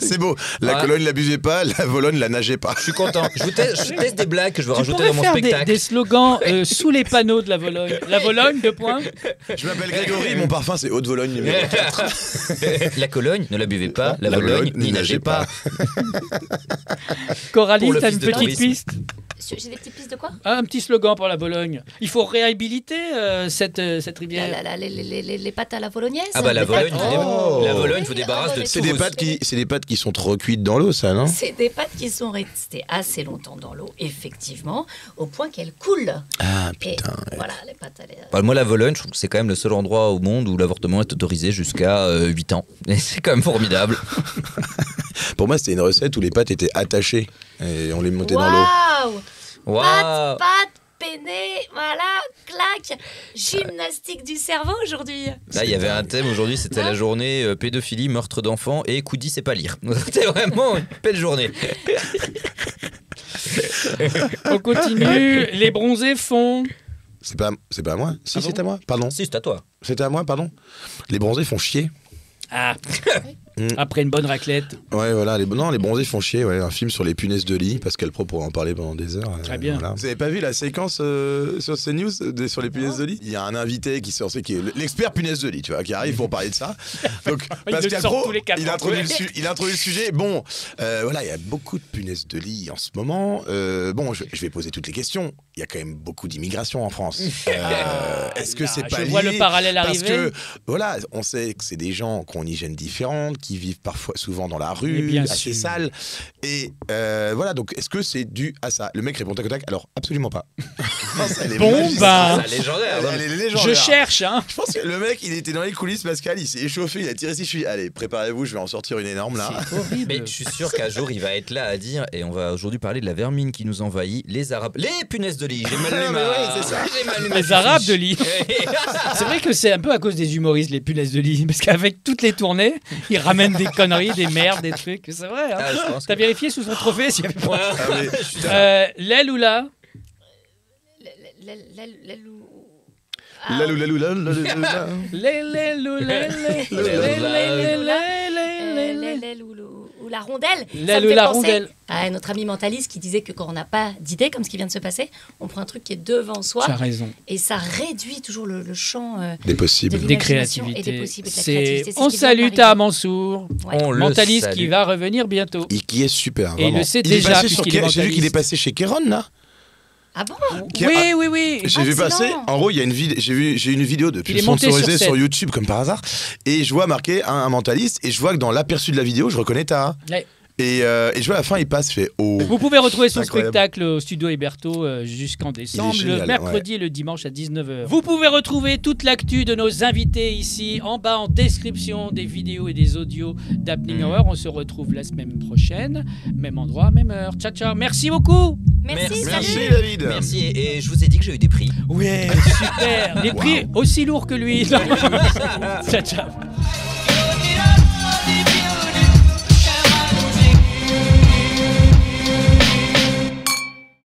c'est beau. La Ouais. Cologne, la buvez pas, la Vologne, la nagez pas. Je suis content. Je teste des blagues que je veux Tu rajouter pourrais dans mon faire spectacle. des slogans sous les panneaux de la Vologne. La Vologne, 2 points. Je m'appelle Grégory, mon parfum c'est Haute-Vologne numéro 4. La Cologne, ne la buvez pas. La Vologne, n'y nagez pas. Coralie, Pour le t'as fils une de petite tourisme. piste? J'ai des petites pistes de quoi? Ah, un petit slogan pour la Vologne. Il faut réhabiliter cette rivière. Les pâtes à la bolognaise. Ah bah la Vologne, Oh. la Vologne, faut débarrasser de C'est tout. des pâtes qui sont trop cuites dans l'eau, ça, non? C'est des pâtes qui sont restées assez longtemps dans l'eau, effectivement, au point qu'elles coulent. Ah Et putain. voilà, les pâtes à la... Bah, moi, la Vologne, je trouve que c'est quand même le seul endroit au monde où l'avortement est autorisé jusqu'à 8 ans. Et c'est quand même formidable. Pour moi, c'était une recette où les pâtes étaient attachées et on les montait dans l'eau. Waouh! Waouh. Pâtes, peiné, voilà, clac. Gymnastique du cerveau aujourd'hui. Là, il y avait un thème aujourd'hui, c'était la journée pédophilie, meurtre d'enfants et Coudi c'est pas lire. C'était vraiment une belle journée. On continue. Les bronzés font... C'est pas à moi. Si, Ah bon c'est à moi. Pardon. Si, c'est à toi. C'était à moi, pardon. Les bronzés font chier. Ah, Après une bonne raclette. Ouais, voilà, les bronzés font chier, ouais, un film sur les punaises de lit, Pascal Pro pourrait en parler pendant des heures. Très bien. Voilà. Vous avez pas vu la séquence sur CNews sur les punaises de lit? Il y a un invité qui est l'expert punaises de lit, tu vois, qui arrive pour parler de ça. Donc Pascal Pro, il introduit le sujet. Bon, voilà, il y a beaucoup de punaises de lit en ce moment. Bon, je vais poser toutes les questions. Il y a quand même beaucoup d'immigration en France. Est-ce que c'est pas lié? Je vois le parallèle arriver. Parce que, voilà, on sait que c'est des gens qui ont une hygiène différente, qui vivent souvent dans la rue, assez sale. Et voilà, donc est-ce que c'est dû à ça? Le mec répond tac tac, alors absolument pas. Bon, bah. C'est légendaire. Elle est légendaire. Je cherche, hein. Je pense que le mec, il était dans les coulisses, Pascal, il s'est échauffé, il a tiré ses chevilles. Allez, préparez-vous, je vais en sortir une énorme là. C'est horrible. Mais je suis sûr qu'un jour il va être là à dire, et on va aujourd'hui parler de la vermine qui nous envahit, les Arabes, les punaises de lit. J'ai mal lu Les Arabes de lit. C'est vrai que c'est un peu à cause des humoristes, les punaises de lit, parce qu'avec toutes les tournées, ils ramènent des conneries, des merdes, des trucs. C'est vrai. Hein. T'as vérifié sous son trophée s'il y avait pas. L'aile ou là? Ou la rondelle. L'aile ou la rondelle. À notre ami mentaliste qui disait que quand on n'a pas d'idée, comme ce qui vient de se passer, on prend un truc qui est devant soi. Tu as raison. Et ça réduit toujours le champ des possibles, de des l'imagination créativités. Et des possibles, de la créativité. On salue Ta Mansour, mentaliste qui va revenir bientôt. Et qui est super. Et il le sait déjà. J'ai vu qu'il est passé chez Kéron là. Ah bon? Oui. J'ai vu passer. En gros, il y a une vidéo. J'ai une vidéo de pub sponsorisée sur YouTube comme par hasard, et je vois marqué un mentaliste, et je vois que dans l'aperçu de la vidéo, je reconnais Ta. Ouais. Et je vois à la fin, il passe, fait oh. Vous pouvez retrouver son incroyable. spectacle au Studio Héberto jusqu'en décembre, génial, le mercredi et le dimanche à 19h. Vous pouvez retrouver toute l'actu de nos invités ici, en bas en description, des vidéos et des audios d'Happening Hour. On se retrouve la semaine prochaine, même endroit, même heure. Ciao, ciao. Merci beaucoup. Merci David. Merci, et je vous ai dit que j'ai eu des prix. Ouais, super. Des prix aussi lourds que lui. Ciao, ciao.